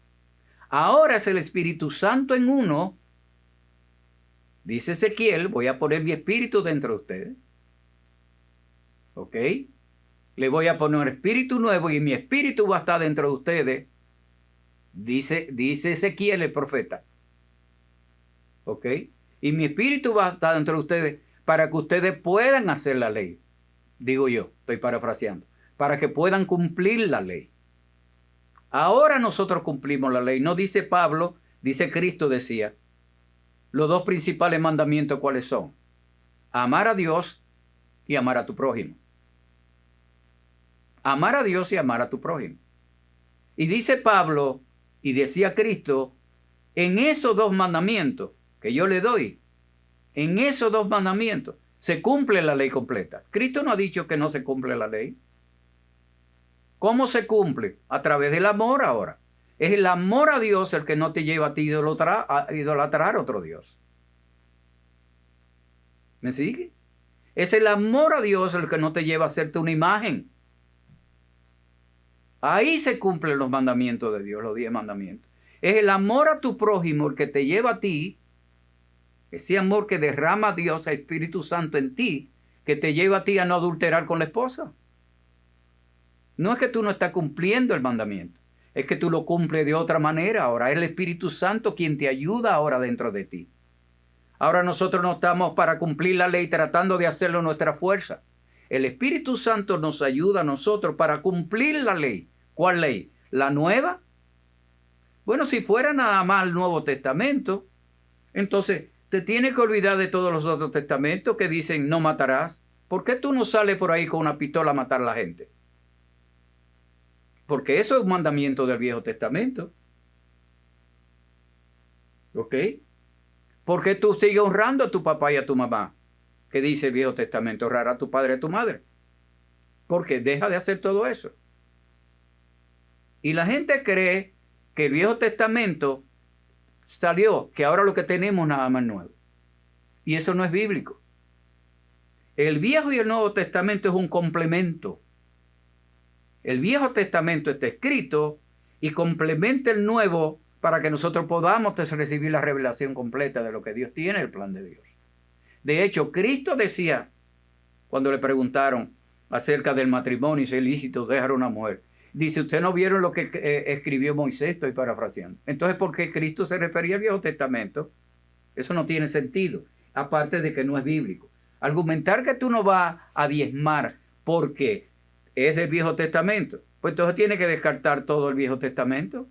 Ahora es el Espíritu Santo en uno. Dice Ezequiel, voy a poner mi espíritu dentro de ustedes. ¿Ok? Le voy a poner un espíritu nuevo y mi espíritu va a estar dentro de ustedes. Dice Ezequiel el profeta. ¿Ok? Y mi espíritu va a estar dentro de ustedes para que ustedes puedan hacer la ley. Digo yo, estoy parafraseando. Para que puedan cumplir la ley. Ahora nosotros cumplimos la ley. No dice Pablo, dice Cristo decía. Los dos principales mandamientos, ¿cuáles son? Amar a Dios y amar a tu prójimo. Amar a Dios y amar a tu prójimo. Y dice Pablo, y decía Cristo, en esos dos mandamientos que yo le doy, en esos dos mandamientos, se cumple la ley completa. Cristo no ha dicho que no se cumple la ley. ¿Cómo se cumple? A través del amor ahora. Es el amor a Dios el que no te lleva a ti a idolatrar a otro Dios. ¿Me sigue? Es el amor a Dios el que no te lleva a hacerte una imagen. Ahí se cumplen los mandamientos de Dios, los 10 mandamientos. Es el amor a tu prójimo el que te lleva a ti, ese amor que derrama Dios, el Espíritu Santo en ti, que te lleva a ti a no adulterar con la esposa. No es que tú no estás cumpliendo el mandamiento, es que tú lo cumples de otra manera. Ahora es el Espíritu Santo quien te ayuda ahora dentro de ti. Ahora nosotros no estamos para cumplir la ley tratando de hacerlo nuestra fuerza. El Espíritu Santo nos ayuda a nosotros para cumplir la ley. ¿Cuál ley? ¿La nueva? Bueno, si fuera nada más el Nuevo Testamento, entonces te tienes que olvidar de todos los otros testamentos que dicen no matarás. ¿Por qué tú no sales por ahí con una pistola a matar a la gente? Porque eso es un mandamiento del Viejo Testamento. ¿Ok? ¿Por qué tú sigues honrando a tu papá y a tu mamá? ¿Qué dice el Viejo Testamento? Honrar a tu padre y a tu madre. Porque deja de hacer todo eso. Y la gente cree que el Viejo Testamento salió, que ahora lo que tenemos nada más nuevo. Y eso no es bíblico. El Viejo y el Nuevo Testamento es un complemento. El Viejo Testamento está escrito y complementa el Nuevo para que nosotros podamos recibir la revelación completa de lo que Dios tiene, el plan de Dios. De hecho, Cristo decía, cuando le preguntaron acerca del matrimonio, si es lícito dejar a una mujer, dice, ¿ustedes no vieron lo que escribió Moisés? Estoy parafraseando. Entonces, ¿por qué Cristo se refería al Viejo Testamento? Eso no tiene sentido, aparte de que no es bíblico. Argumentar que tú no vas a diezmar porque es del Viejo Testamento. Pues entonces tiene que descartar todo el Viejo Testamento.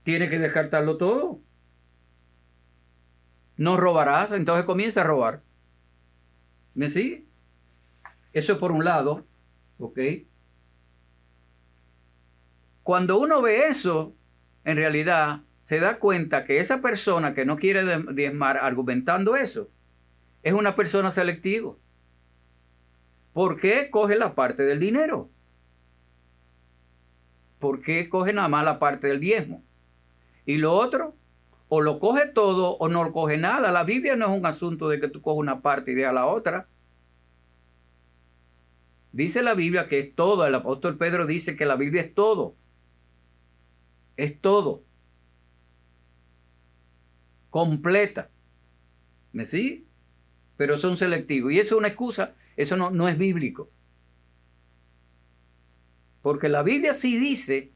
Tiene que descartarlo todo. No robarás, entonces comienza a robar. ¿Me sigue? Eso por un lado, ¿ok? Cuando uno ve eso, en realidad se da cuenta que esa persona que no quiere diezmar argumentando eso, es una persona selectiva. ¿Por qué coge la parte del dinero? ¿Por qué coge nada más la parte del diezmo? Y lo otro, o lo coge todo o no lo coge nada. La Biblia no es un asunto de que tú coges una parte y dejas la otra. Dice la Biblia que es todo. El apóstol Pedro dice que la Biblia es todo. Es todo. Completa. ¿Me sigue? Pero son selectivos. Y eso es una excusa. Eso no es bíblico. Porque la Biblia sí dice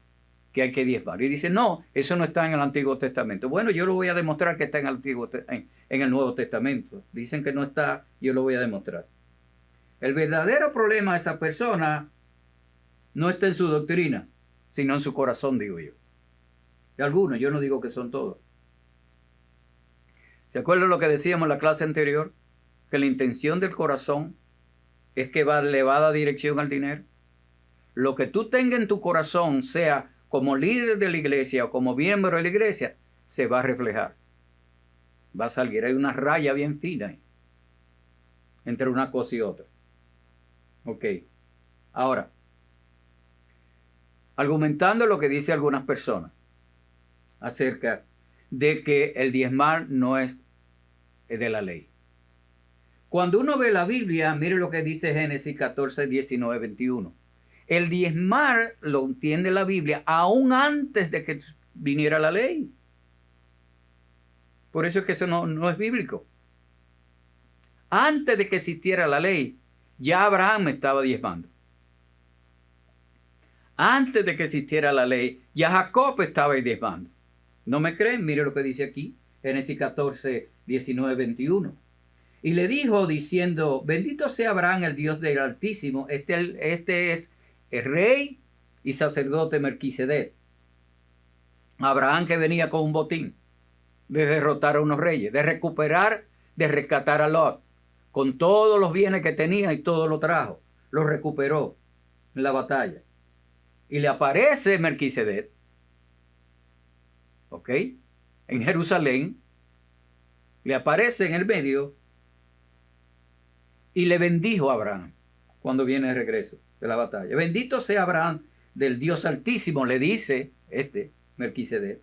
que hay que diezmar. Y dice, no, eso no está en el Antiguo Testamento. Bueno, yo lo voy a demostrar que está en el Nuevo Testamento. Dicen que no está, yo lo voy a demostrar. El verdadero problema de esa persona no está en su doctrina, sino en su corazón, digo yo. De algunos, yo no digo que son todos. ¿Se acuerdan lo que decíamos en la clase anterior? Que la intención del corazón es que le va a dar dirección al dinero. Lo que tú tengas en tu corazón, sea como líder de la iglesia o como miembro de la iglesia, se va a reflejar. Va a salir. Hay una raya bien fina ahí, entre una cosa y otra. Ok. Ahora, argumentando lo que dicen algunas personas acerca de que el diezmar no es de la ley. Cuando uno ve la Biblia, mire lo que dice Génesis 14, 19, 21. El diezmar lo entiende la Biblia aún antes de que viniera la ley. Por eso es que eso no es bíblico. Antes de que existiera la ley, ya Abraham estaba diezmando. Antes de que existiera la ley, ya Jacob estaba diezmando. ¿No me creen? Mire lo que dice aquí, Génesis 14, 19, 21. Y le dijo diciendo, bendito sea Abraham, el Dios del Altísimo, este es el rey y sacerdote Melquisedec. Abraham que venía con un botín de derrotar a unos reyes, de recuperar, de rescatar a Lot, con todos los bienes que tenía y todo lo trajo, lo recuperó en la batalla. Y le aparece Melquisedec, ¿ok? En Jerusalén, le aparece en el medio y le bendijo a Abraham cuando viene de regreso de la batalla. Bendito sea Abraham del Dios Altísimo, le dice Melquisedec,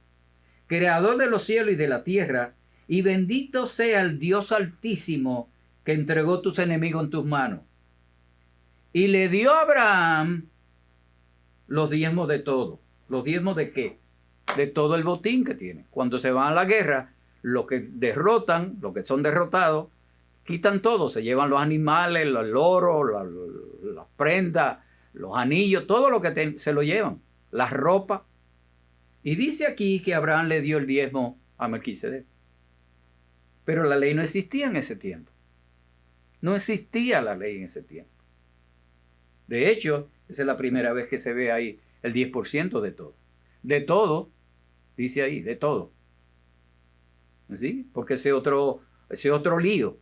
creador de los cielos y de la tierra, y bendito sea el Dios Altísimo que entregó tus enemigos en tus manos. Y le dio a Abraham los diezmos de todo. ¿Los diezmos de qué? De todo el botín que tiene. Cuando se van a la guerra, los que derrotan, los que son derrotados, quitan todo. Se llevan los animales, los loros, las prendas, los anillos, todo lo que se lo llevan. Las ropas. Y dice aquí que Abraham le dio el diezmo a Melquisedec. Pero la ley no existía en ese tiempo. No existía la ley en ese tiempo. De hecho, esa es la primera vez que se ve ahí el 10% de todo. De todo, dice ahí, de todo. ¿Sí? Porque ese otro lío.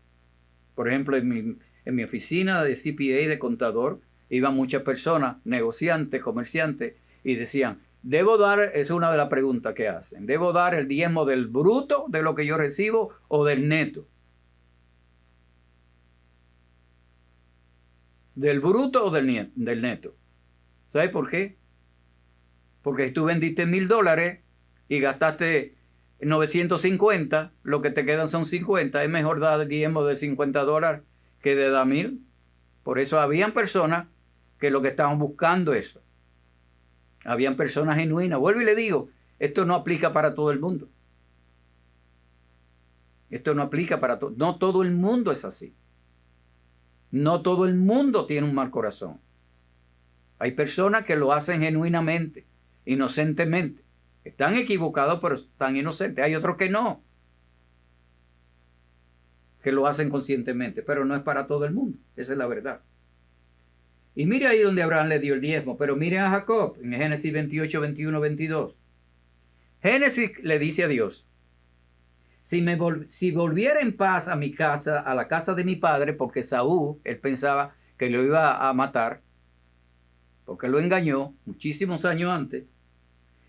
Por ejemplo, en mi oficina de CPA, de contador, iban muchas personas, negociantes, comerciantes, y decían, debo dar, es una de las preguntas que hacen, ¿debo dar el diezmo del bruto de lo que yo recibo o del neto? ¿Del bruto o del neto? ¿Sabes por qué? Porque si tú vendiste $1,000 y gastaste 950, lo que te quedan son 50, es mejor dar el diezmo de $50 que de dar 1,000. Por eso habían personas que lo que estaban buscando eso. Habían personas genuinas. Vuelvo y le digo, esto no aplica para todo el mundo. Esto no aplica para todo. No todo el mundo es así. No todo el mundo tiene un mal corazón. Hay personas que lo hacen genuinamente, inocentemente. Están equivocados, pero están inocentes. Hay otros que no, que lo hacen conscientemente, pero no es para todo el mundo. Esa es la verdad. Y mire ahí donde Abraham le dio el diezmo, pero mire a Jacob en Génesis 28, 21, 22. Génesis le dice a Dios, si volviera en paz a mi casa, a la casa de mi padre, porque Saúl, él pensaba que lo iba a matar, porque lo engañó muchísimos años antes,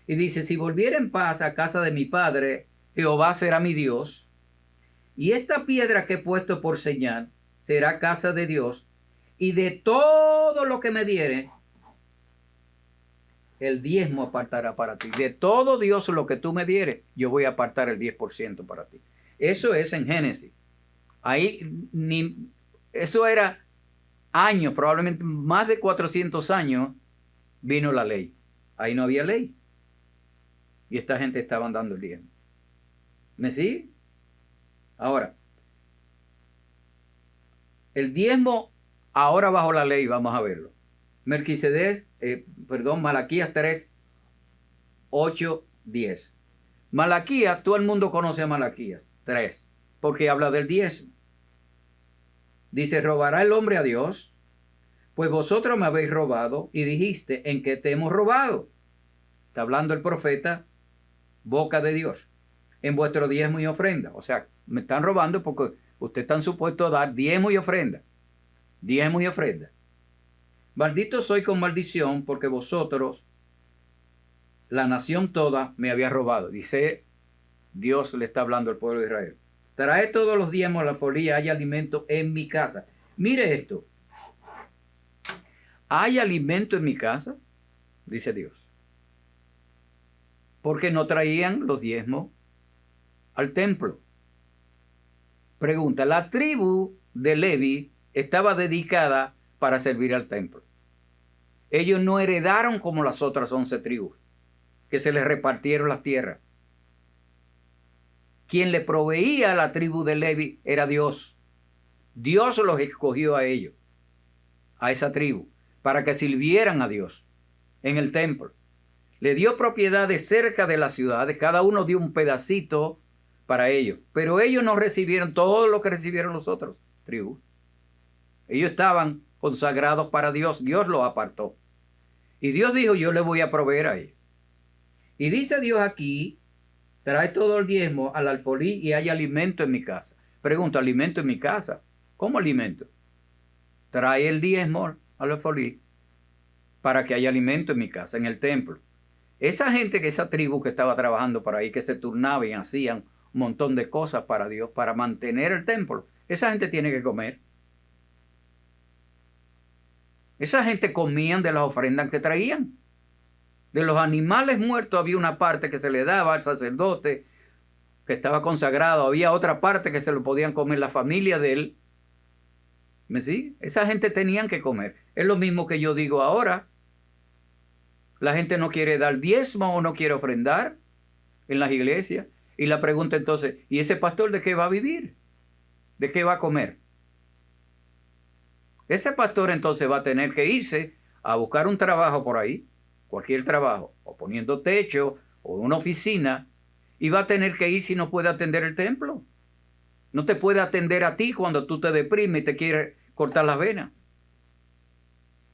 y dice, si volviera en paz a casa de mi padre, Jehová será mi Dios, y esta piedra que he puesto por señal será casa de Dios, y de todo lo que me diere, el diezmo apartará para ti. De todo, Dios, lo que tú me dieres, yo voy a apartar el 10% para ti. Eso es en Génesis. Ahí, eso era años, probablemente más de 400 años, vino la ley. Ahí no había ley. Y esta gente estaba dando el diezmo. ¿Me sigue? Ahora, el diezmo, ahora bajo la ley, vamos a verlo. Malaquías 3, 8, 10. Malaquías, todo el mundo conoce a Malaquías 3, porque habla del diezmo. Dice, ¿robará el hombre a Dios? Pues vosotros me habéis robado y dijiste, ¿en qué te hemos robado? Está hablando el profeta, boca de Dios, en vuestro diezmo y ofrenda. O sea, me están robando porque ustedes están supuestos a dar diezmo y ofrenda. Diezmo y ofrenda. Maldito soy con maldición porque vosotros, la nación toda, me había robado. Dice, Dios le está hablando al pueblo de Israel. Trae todos los diezmos a la folía, hay alimento en mi casa. Mire esto. ¿Hay alimento en mi casa? Dice Dios. Porque no traían los diezmos al templo. Pregunta, la tribu de Levi estaba dedicada para servir al templo. Ellos no heredaron como las otras 11 tribus, que se les repartieron las tierras. Quien le proveía a la tribu de Levi era Dios. Dios los escogió a ellos, a esa tribu, para que sirvieran a Dios en el templo. Le dio propiedades cerca de las ciudades, cada uno dio un pedacito para ellos, pero ellos no recibieron todo lo que recibieron los otros tribus. Ellos estaban consagrados para Dios, Dios los apartó. Y Dios dijo, yo le voy a proveer a ellos. Y dice Dios aquí, trae todo el diezmo al alfolí y hay alimento en mi casa. Pregunto, ¿alimento en mi casa? ¿Cómo alimento? Trae el diezmo al alfolí para que haya alimento en mi casa, en el templo. Esa gente, esa tribu que estaba trabajando por ahí, que se turnaba y hacían un montón de cosas para Dios, para mantener el templo, esa gente tiene que comer. Esa gente comían de las ofrendas que traían. De los animales muertos había una parte que se le daba al sacerdote que estaba consagrado. Había otra parte que se lo podían comer la familia de él. ¿Me sigue? Esa gente tenían que comer. Es lo mismo que yo digo ahora. La gente no quiere dar diezmo o no quiere ofrendar en las iglesias. Y la pregunta entonces, ¿y ese pastor de qué va a vivir? ¿De qué va a comer? Ese pastor entonces va a tener que irse a buscar un trabajo por ahí, cualquier trabajo, o poniendo techo, o una oficina, y va a tener que ir si no puede atender el templo. No te puede atender a ti cuando tú te deprimes y te quieres cortar las venas.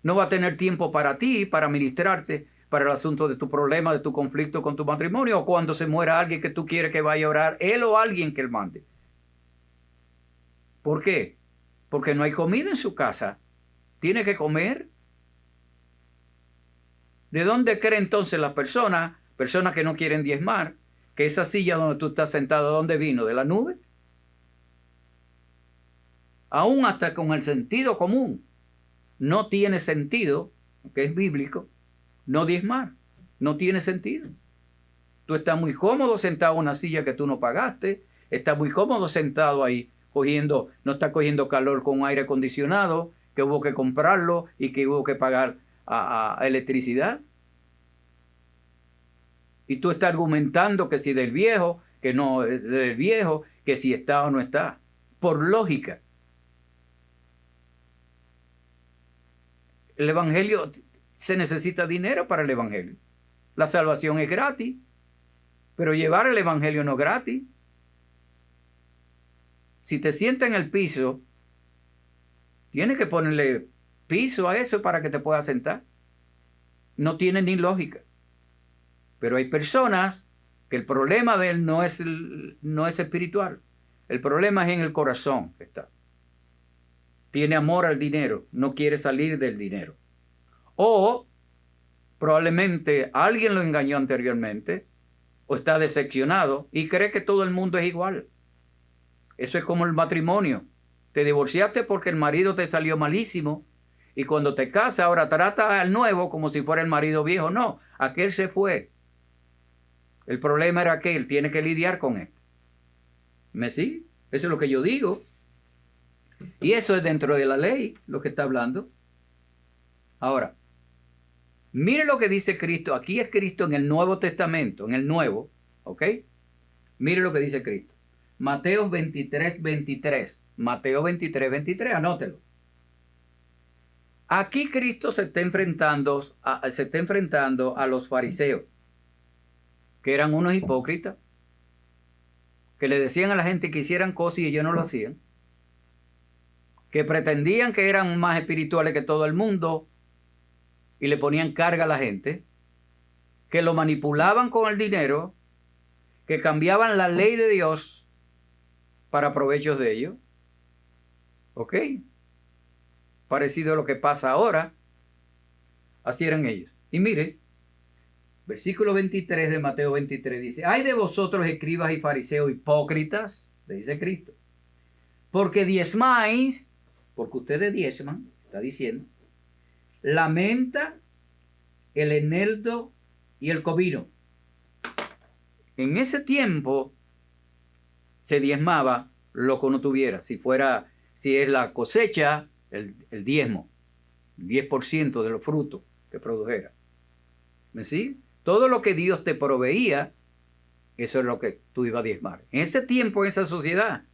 No va a tener tiempo para ti, para ministrarte, para el asunto de tu problema, de tu conflicto con tu matrimonio, o cuando se muera alguien que tú quieres que vaya a orar, él o alguien que él mande. ¿Por qué? Porque no hay comida en su casa. Tiene que comer. ¿De dónde cree entonces las personas que no quieren diezmar, que esa silla donde tú estás sentado, ¿de dónde vino? ¿De la nube? Aún hasta con el sentido común, no tiene sentido, que es bíblico, no diezmar. No tiene sentido. Tú estás muy cómodo sentado en una silla que tú no pagaste, estás muy cómodo sentado ahí, no está cogiendo calor con aire acondicionado, que hubo que comprarlo y que hubo que pagar a electricidad. Y tú estás argumentando que si del viejo, que no del viejo, que si está o no está. Por lógica. El evangelio, se necesita dinero para el evangelio. La salvación es gratis, pero llevar el evangelio no es gratis. Si te sientas en el piso, tienes que ponerle piso a eso para que te puedas sentar. No tiene ni lógica. Pero hay personas que el problema de él no es espiritual. El problema es en el corazón que está. Tiene amor al dinero, no quiere salir del dinero. O probablemente alguien lo engañó anteriormente, o está decepcionado y cree que todo el mundo es igual. Eso es como el matrimonio. Te divorciaste porque el marido te salió malísimo y cuando te casas ahora trata al nuevo como si fuera el marido viejo. No, aquel se fue. El problema era que él tiene que lidiar con esto. ¿Me sigue? Eso es lo que yo digo. Y eso es dentro de la ley lo que está hablando. Ahora, mire lo que dice Cristo. Aquí es Cristo en el Nuevo Testamento, en el Nuevo, ¿ok? Mire lo que dice Cristo. Mateo 23, 23. Mateo 23, 23, anótelo. Aquí Cristo se está enfrentando a los fariseos, que eran unos hipócritas, que le decían a la gente que hicieran cosas y ellos no lo hacían, que pretendían que eran más espirituales que todo el mundo y le ponían carga a la gente, que lo manipulaban con el dinero, que cambiaban la ley de Dios para provechos de ellos. ¿Ok? Parecido a lo que pasa ahora. Así eran ellos. Y mire, versículo 23 de Mateo 23 dice: «Ay de vosotros, escribas y fariseos hipócritas», le dice Cristo, «porque diezmáis», porque ustedes diezman, está diciendo, «la menta, el eneldo y el comino». En ese tiempo se diezmaba lo que uno tuviera. Si es la cosecha, el diezmo, 10% de los frutos que produjera. ¿Me sigue? Todo lo que Dios te proveía, eso es lo que tú ibas a diezmar. En ese tiempo, en esa sociedad,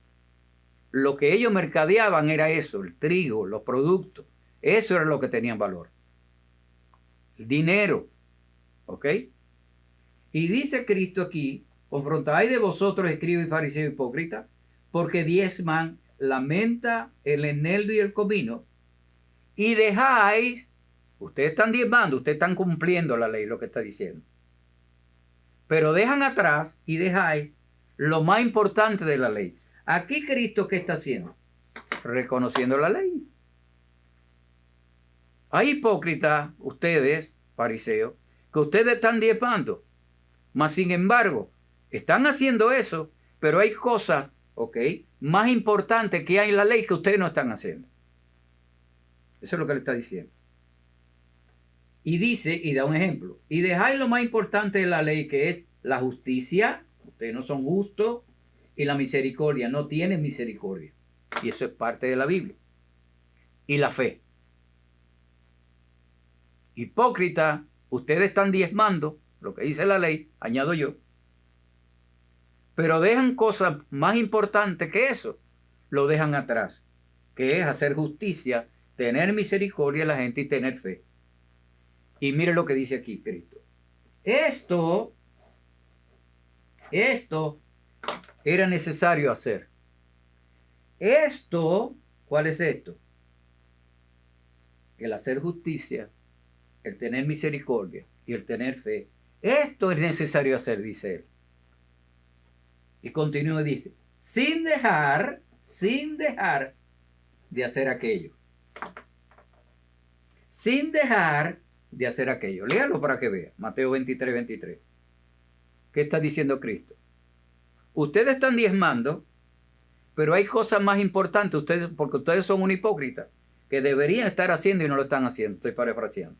lo que ellos mercadeaban era eso, el trigo, los productos. Eso era lo que tenían valor. El dinero. ¿Ok? Y dice Cristo aquí, confronta: «Ay de vosotros, escribas y fariseos hipócritas, porque diezman la menta, el eneldo y el comino, y dejáis», ustedes están diezmando, ustedes están cumpliendo la ley, lo que está diciendo, pero dejan atrás y dejáis lo más importante de la ley. Aquí Cristo, ¿qué está haciendo? Reconociendo la ley. Hay hipócritas, ustedes, fariseos, que ustedes están diezmando, mas sin embargo, están haciendo eso, pero hay cosas, ¿ok?, más importantes que hay en la ley que ustedes no están haciendo. Eso es lo que le está diciendo. Y dice, y da un ejemplo: «Y dejáis lo más importante de la ley, que es la justicia». Ustedes no son justos. «Y la misericordia». No tienen misericordia. Y eso es parte de la Biblia. «Y la fe». Hipócrita, ustedes están diezmando lo que dice la ley, añado yo, pero dejan cosas más importantes que eso, lo dejan atrás, que es hacer justicia, tener misericordia de la gente y tener fe. Y mire lo que dice aquí Cristo. Esto era necesario hacer. Esto, ¿cuál es esto? El hacer justicia, el tener misericordia y el tener fe. Esto es necesario hacer, dice él. Y continúa y dice: sin dejar de hacer aquello. Sin dejar de hacer aquello. Léalo para que vea. Mateo 23, 23. ¿Qué está diciendo Cristo? Ustedes están diezmando, pero hay cosas más importantes, porque ustedes son un hipócrita, que deberían estar haciendo y no lo están haciendo. Estoy parafraseando.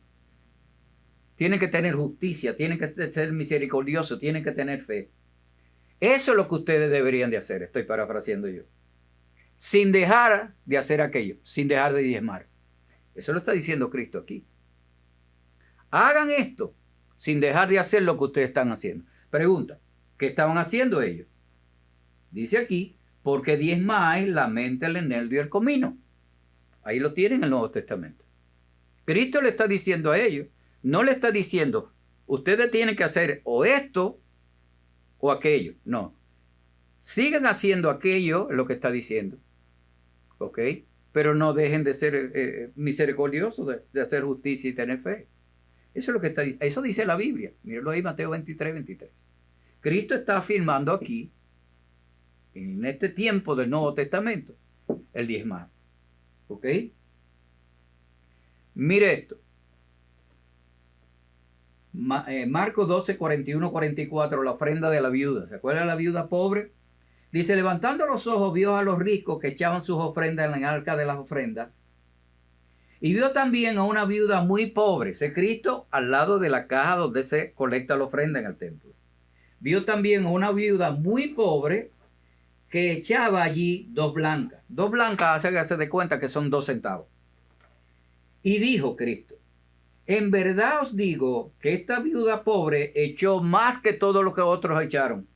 Tienen que tener justicia, tienen que ser misericordiosos, tienen que tener fe. Eso es lo que ustedes deberían de hacer. Estoy parafraseando yo. Sin dejar de hacer aquello, sin dejar de diezmar. Eso lo está diciendo Cristo aquí. Hagan esto sin dejar de hacer lo que ustedes están haciendo. Pregunta: ¿qué estaban haciendo ellos? Dice aquí: porque diezmáis la menta, el eneldo y el comino. Ahí lo tienen en el Nuevo Testamento. Cristo le está diciendo a ellos, no le está diciendo, ustedes tienen que hacer o esto o aquello. No. Sigan haciendo aquello, lo que está diciendo. ¿Ok? pero no dejen de ser misericordiosos, de hacer justicia y tener fe. Eso es lo que eso dice la Biblia. Mírenlo ahí, Mateo 23, 23. Cristo está afirmando aquí, en este tiempo del Nuevo Testamento, el diezmar. ¿Ok? Mire esto. Marcos 12, 41, 44, la ofrenda de la viuda. ¿Se acuerda de la viuda pobre? Dice, levantando los ojos, vio a los ricos que echaban sus ofrendas en el arca de las ofrendas. Y vio también a una viuda muy pobre. Ese Cristo al lado de la caja donde se colecta la ofrenda en el templo. Vio también a una viuda muy pobre que echaba allí 2 blancas. 2 blancas hace de cuenta que son 2 centavos. Y dijo Cristo, en verdad os digo que esta viuda pobre echó más que todo lo que otros echaron.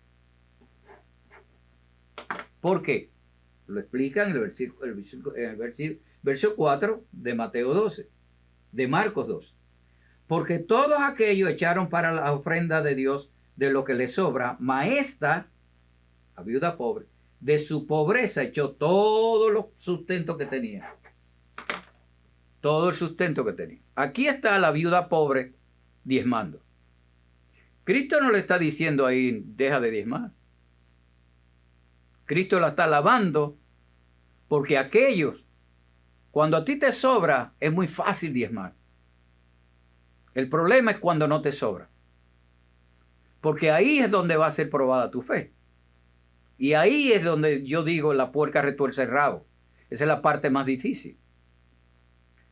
¿Por qué? Lo explica en el verso 4 de Mateo 12, de Marcos 12. Porque todos aquellos echaron para la ofrenda de Dios de lo que les sobra, maestra, la viuda pobre, de su pobreza echó todo los sustento que tenía. Todo el sustento que tenía. Aquí está la viuda pobre diezmando. Cristo no le está diciendo ahí, deja de diezmar. Cristo la está alabando porque aquellos, cuando a ti te sobra, es muy fácil diezmar. El problema es cuando no te sobra. Porque ahí es donde va a ser probada tu fe. Y ahí es donde yo digo la puerca retuerce el rabo. Esa es la parte más difícil.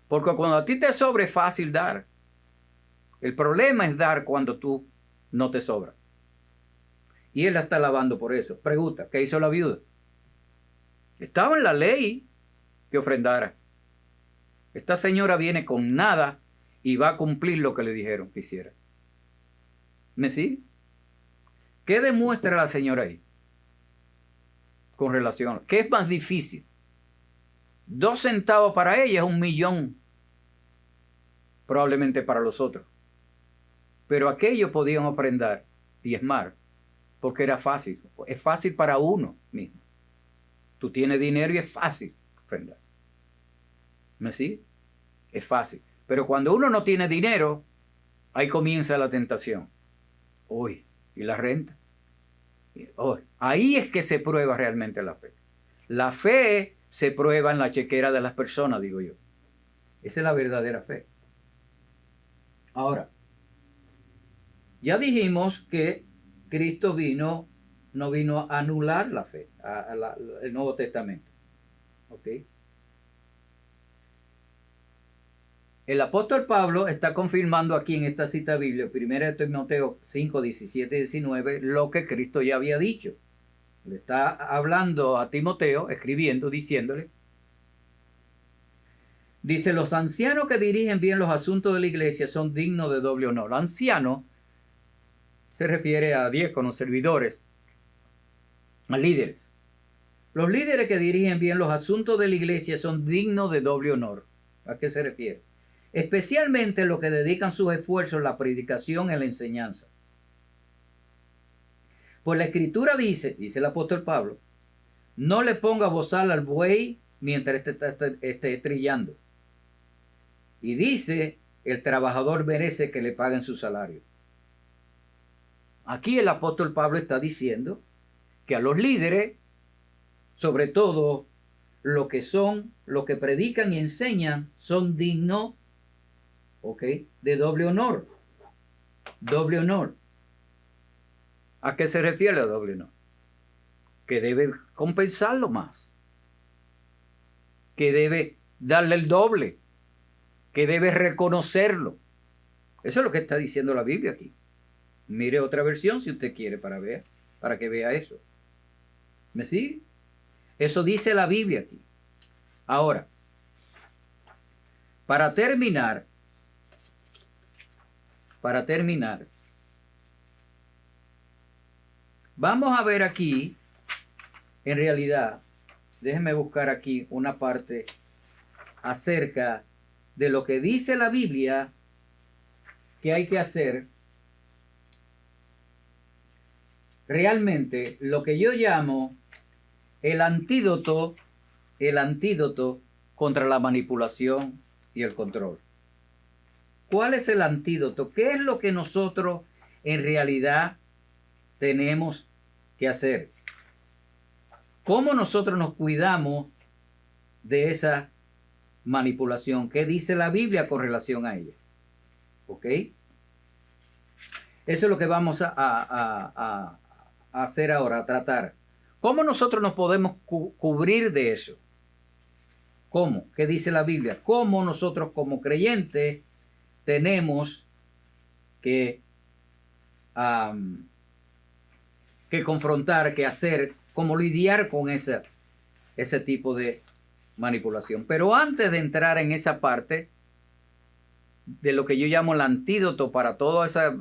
Porque cuando a ti te sobra es fácil dar. El problema es dar cuando tú no te sobra. Y él la está alabando por eso. Pregunta, ¿qué hizo la viuda? Estaba en la ley que ofrendara. Esta señora viene con nada y va a cumplir lo que le dijeron que hiciera. ¿Me sigue? ¿Qué demuestra la señora ahí? Con relación, ¿qué es más difícil? 2 centavos para ella es 1 millón, probablemente para los otros. Pero aquellos podían ofrendar, diezmar, porque era fácil. Es fácil para uno mismo. Tú tienes dinero y es fácil ofrendar. ¿Me sigue? Es fácil. Pero cuando uno no tiene dinero, ahí comienza la tentación. Uy, ¿y la renta? Oh, ahí es que se prueba realmente la fe. La fe se prueba en la chequera de las personas, digo yo. Esa es la verdadera fe. Ahora, ya dijimos que Cristo no vino a anular la fe, el Nuevo Testamento. ¿Ok? El apóstol Pablo está confirmando aquí en esta cita bíblica, 1 Timoteo 5, 17 y 19, lo que Cristo ya había dicho. Le está hablando a Timoteo, escribiendo, diciéndole. Dice, los ancianos que dirigen bien los asuntos de la iglesia son dignos de doble honor. Anciano se refiere a diáconos, servidores, a líderes. Los líderes que dirigen bien los asuntos de la iglesia son dignos de doble honor. ¿A qué se refiere? Especialmente los que dedican sus esfuerzos a la predicación y la enseñanza. Pues la escritura dice el apóstol Pablo, no le ponga bozal al buey mientras esté trillando. Y dice, el trabajador merece que le paguen su salario. Aquí el apóstol Pablo está diciendo que a los líderes, sobre todo los que predican y enseñan, son dignos, ¿ok?, de doble honor. Doble honor. ¿A qué se refiere el doble honor? Que debe compensarlo más. Que debe darle el doble. Que debe reconocerlo. Eso es lo que está diciendo la Biblia aquí. Mire otra versión si usted quiere para que vea eso. ¿Me sigue? Eso dice la Biblia aquí. Ahora, para terminar, vamos a ver aquí, en realidad, déjenme buscar aquí una parte acerca de lo que dice la Biblia que hay que hacer. Realmente, lo que yo llamo el antídoto contra la manipulación y el control. ¿Cuál es el antídoto? ¿Qué es lo que nosotros en realidad tenemos que hacer? ¿Cómo nosotros nos cuidamos de esa manipulación? ¿Qué dice la Biblia con relación a ella? ¿Ok? Eso es lo que vamos a hacer ahora, a tratar. ¿Cómo nosotros nos podemos cubrir de eso? ¿Cómo? ¿Qué dice la Biblia? ¿Cómo nosotros como creyentes tenemos que confrontar, que hacer, cómo lidiar con ese tipo de manipulación? Pero antes de entrar en esa parte de lo que yo llamo el antídoto para toda esa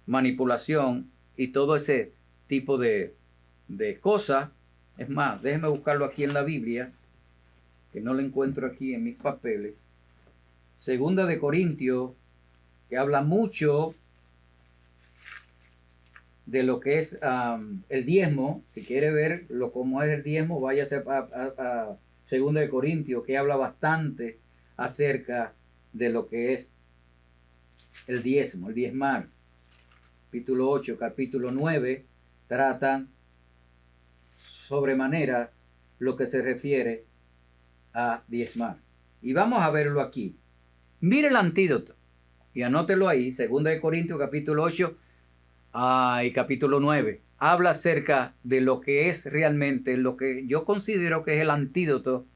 manipulación y todo ese tipo de cosas, es más, déjenme buscarlo aquí en la Biblia, que no lo encuentro aquí en mis papeles. Segunda de Corintios, que habla mucho de lo que es el diezmo. Si quiere ver cómo es el diezmo, váyase a Segunda de Corintios, que habla bastante acerca de lo que es el diezmo, el diezmar. Capítulo 8, capítulo 9, tratan sobremanera lo que se refiere a diezmar. Y vamos a verlo aquí. Mire el antídoto y anótelo ahí, 2 de Corintios capítulo 8 y capítulo 9. Habla acerca de lo que es realmente lo que yo considero que es el antídoto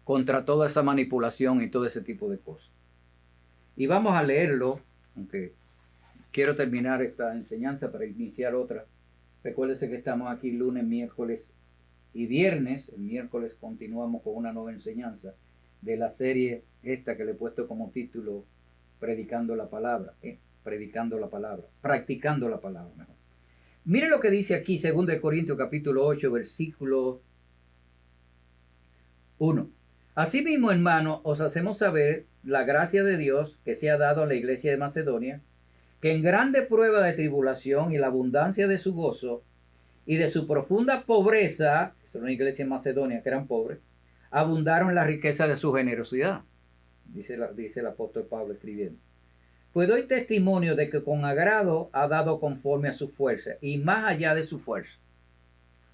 contra toda esa manipulación y todo ese tipo de cosas. Y vamos a leerlo, aunque quiero terminar esta enseñanza para iniciar otra. Recuérdese que estamos aquí lunes, miércoles y viernes. El miércoles continuamos con una nueva enseñanza de la serie esta que le he puesto como título Predicando la Palabra. Predicando la Palabra. Practicando la Palabra, mejor. Mire lo que dice aquí, 2 de Corintios capítulo 8, versículo 1. Asimismo, hermanos, os hacemos saber la gracia de Dios que se ha dado a la iglesia de Macedonia, que en grande prueba de tribulación y la abundancia de su gozo y de su profunda pobreza, es una iglesia en Macedonia que eran pobres, abundaron la riqueza de su generosidad, dice el apóstol Pablo escribiendo. Pues doy testimonio de que con agrado ha dado conforme a su fuerza y más allá de su fuerza.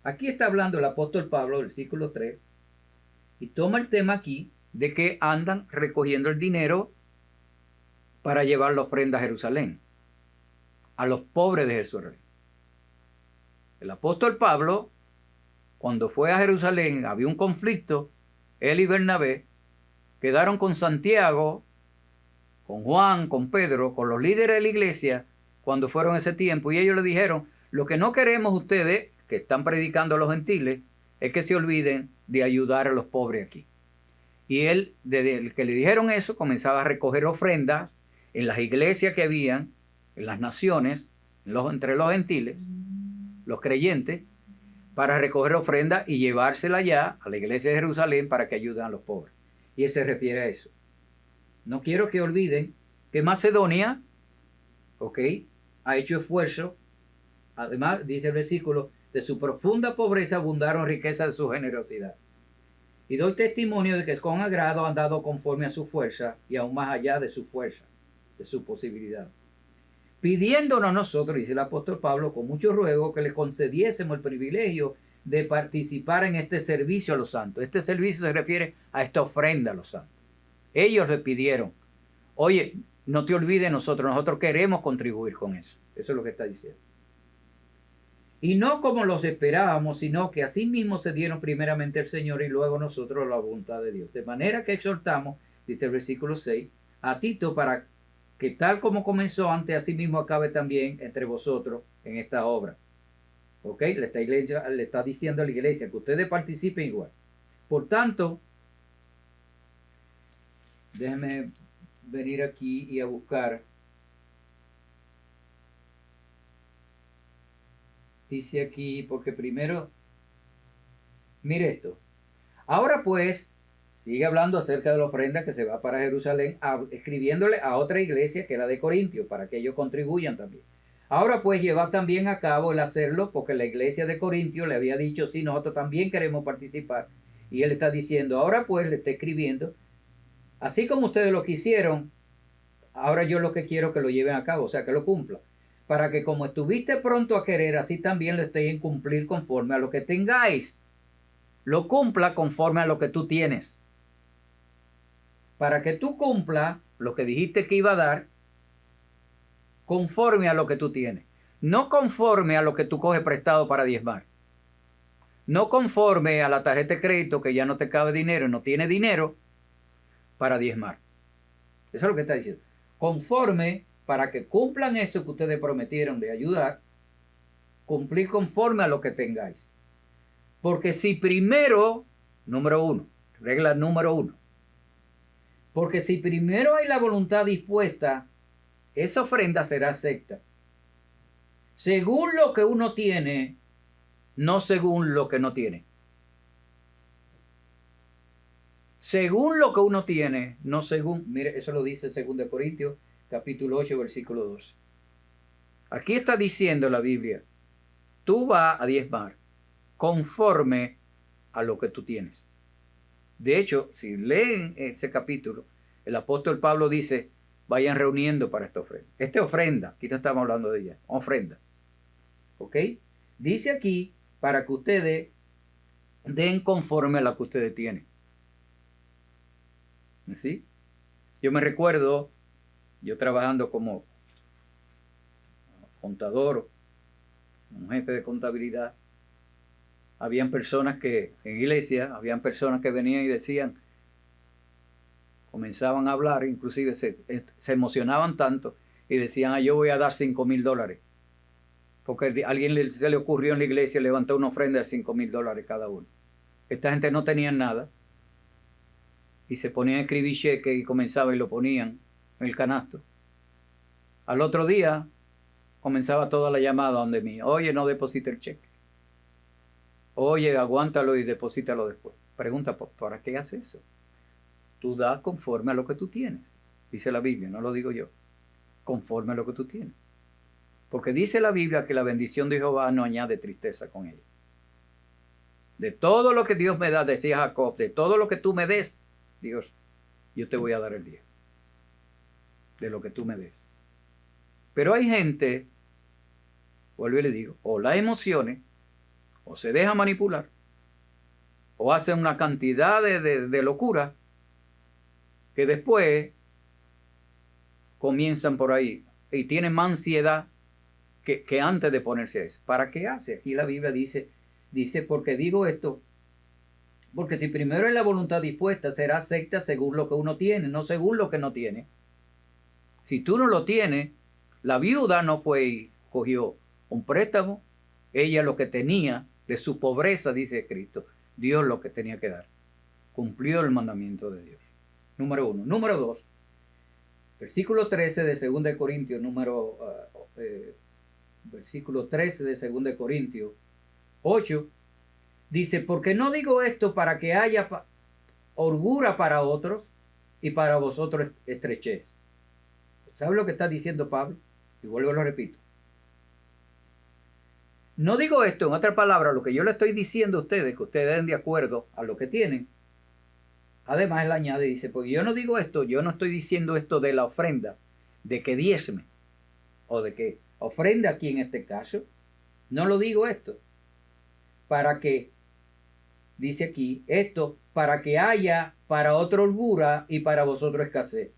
Aquí está hablando el apóstol Pablo, versículo 3, y toma el tema aquí de que andan recogiendo el dinero para llevar la ofrenda a Jerusalén, a los pobres de Jerusalén. El apóstol Pablo, cuando fue a Jerusalén, había un conflicto. Él y Bernabé quedaron con Santiago, con Juan, con Pedro, con los líderes de la iglesia, cuando fueron ese tiempo, y ellos le dijeron, lo que no queremos ustedes, que están predicando a los gentiles, es que se olviden de ayudar a los pobres aquí. Y él, desde que le dijeron eso, comenzaba a recoger ofrendas en las iglesias que habían, en las naciones, entre los gentiles, los creyentes, para recoger ofrendas y llevársela allá a la iglesia de Jerusalén para que ayuden a los pobres. Y él se refiere a eso. No quiero que olviden que Macedonia, ha hecho esfuerzo. Además, dice el versículo, de su profunda pobreza abundaron riquezas de su generosidad. Y doy testimonio de que con agrado han dado conforme a su fuerza y aún más allá de su fuerza, de su posibilidad. Pidiéndonos nosotros, dice el apóstol Pablo, con mucho ruego que les concediésemos el privilegio de participar en este servicio a los santos. Este servicio se refiere a esta ofrenda a los santos. Ellos le pidieron, oye, no te olvides nosotros queremos contribuir con eso. Eso es lo que está diciendo. Y no como los esperábamos, sino que así mismo se dieron primeramente el Señor y luego nosotros la voluntad de Dios. De manera que exhortamos, dice el versículo 6, a Tito para que tal como comenzó antes, así mismo acabe también entre vosotros en esta obra. Le está diciendo a la iglesia que ustedes participen igual. Por tanto, déjenme venir aquí y a buscar. Dice aquí, porque primero, mire esto. Ahora pues, sigue hablando acerca de la ofrenda que se va para Jerusalén, escribiéndole a otra iglesia que era de Corintios, para que ellos contribuyan también. Ahora pues, llevad también a cabo el hacerlo, porque la iglesia de Corintios le había dicho, sí, nosotros también queremos participar. Y él está diciendo, ahora pues, le está escribiendo, así como ustedes lo quisieron, ahora yo lo que quiero que lo lleven a cabo, o sea, que lo cumplan. Para que como estuviste pronto a querer, así también lo estéis en cumplir conforme a lo que tengáis. Lo cumpla conforme a lo que tú tienes. Para que tú cumpla lo que dijiste que iba a dar, conforme a lo que tú tienes. No conforme a lo que tú coges prestado para diezmar. No conforme a la tarjeta de crédito que ya no te cabe dinero, no tiene dinero para diezmar. Eso es lo que está diciendo. Conforme, para que cumplan eso que ustedes prometieron de ayudar, cumplir conforme a lo que tengáis. Porque si primero, número 1, regla número 1, porque si primero hay la voluntad dispuesta, esa ofrenda será acepta. Según lo que uno tiene, no según lo que no tiene. Según lo que uno tiene, no según, mire, eso lo dice 2 Corintios, capítulo 8, versículo 12. Aquí está diciendo la Biblia, tú vas a diezmar conforme a lo que tú tienes. De hecho, si leen ese capítulo, el apóstol Pablo dice, vayan reuniendo para esta ofrenda. Esta ofrenda, aquí no estamos hablando de ella, ofrenda. ¿Ok? Dice aquí, para que ustedes den conforme a lo que ustedes tienen. ¿Sí? Yo me recuerdo, yo trabajando como contador, un jefe de contabilidad, habían personas que, en iglesia, habían personas que venían y decían, comenzaban a hablar, inclusive se emocionaban tanto y decían, yo voy a dar $5,000. Porque a alguien se le ocurrió en la iglesia levantar una ofrenda de $5,000 cada uno. Esta gente no tenía nada. Y se ponían a escribir cheques y comenzaban y lo ponían en el canasto. Al otro día comenzaba toda la llamada donde mí. Oye, no deposite el cheque. Oye, aguántalo y deposítalo después. Pregunta, ¿para qué hace eso? Tú das conforme a lo que tú tienes. Dice la Biblia, no lo digo yo. Conforme a lo que tú tienes. Porque dice la Biblia que la bendición de Jehová no añade tristeza con ella. De todo lo que Dios me da, decía Jacob, de todo lo que tú me des, Dios, yo te voy a dar el 10. De lo que tú me des. Pero hay gente, vuelvo y le digo, o las emociones, o se deja manipular, o hacen una cantidad de locura, que después comienzan por ahí y tienen más ansiedad que antes de ponerse a eso. ¿Para qué hace? Aquí la Biblia dice, porque digo esto, porque si primero es la voluntad dispuesta, será acepta según lo que uno tiene, no según lo que no tiene. Si tú no lo tienes, la viuda no fue y cogió un préstamo, ella lo que tenía de su pobreza, dice Cristo, Dios lo que tenía que dar. Cumplió el mandamiento de Dios. Número 1. Número 2. Versículo 13 de 2 Corintios, versículo 13 de 2 Corintios 8, dice, porque no digo esto para que haya holgura para otros y para vosotros estrechez. ¿Sabe lo que está diciendo Pablo? Y vuelvo y lo repito. No digo esto, en otras palabras, lo que yo le estoy diciendo a ustedes, que ustedes den de acuerdo a lo que tienen. Además, él añade y dice, porque yo no digo esto, yo no estoy diciendo esto de la ofrenda, de que diezme, o de que ofrenda aquí en este caso. No lo digo esto, para que, dice aquí, esto, para que haya para otro holgura y para vosotros escasez.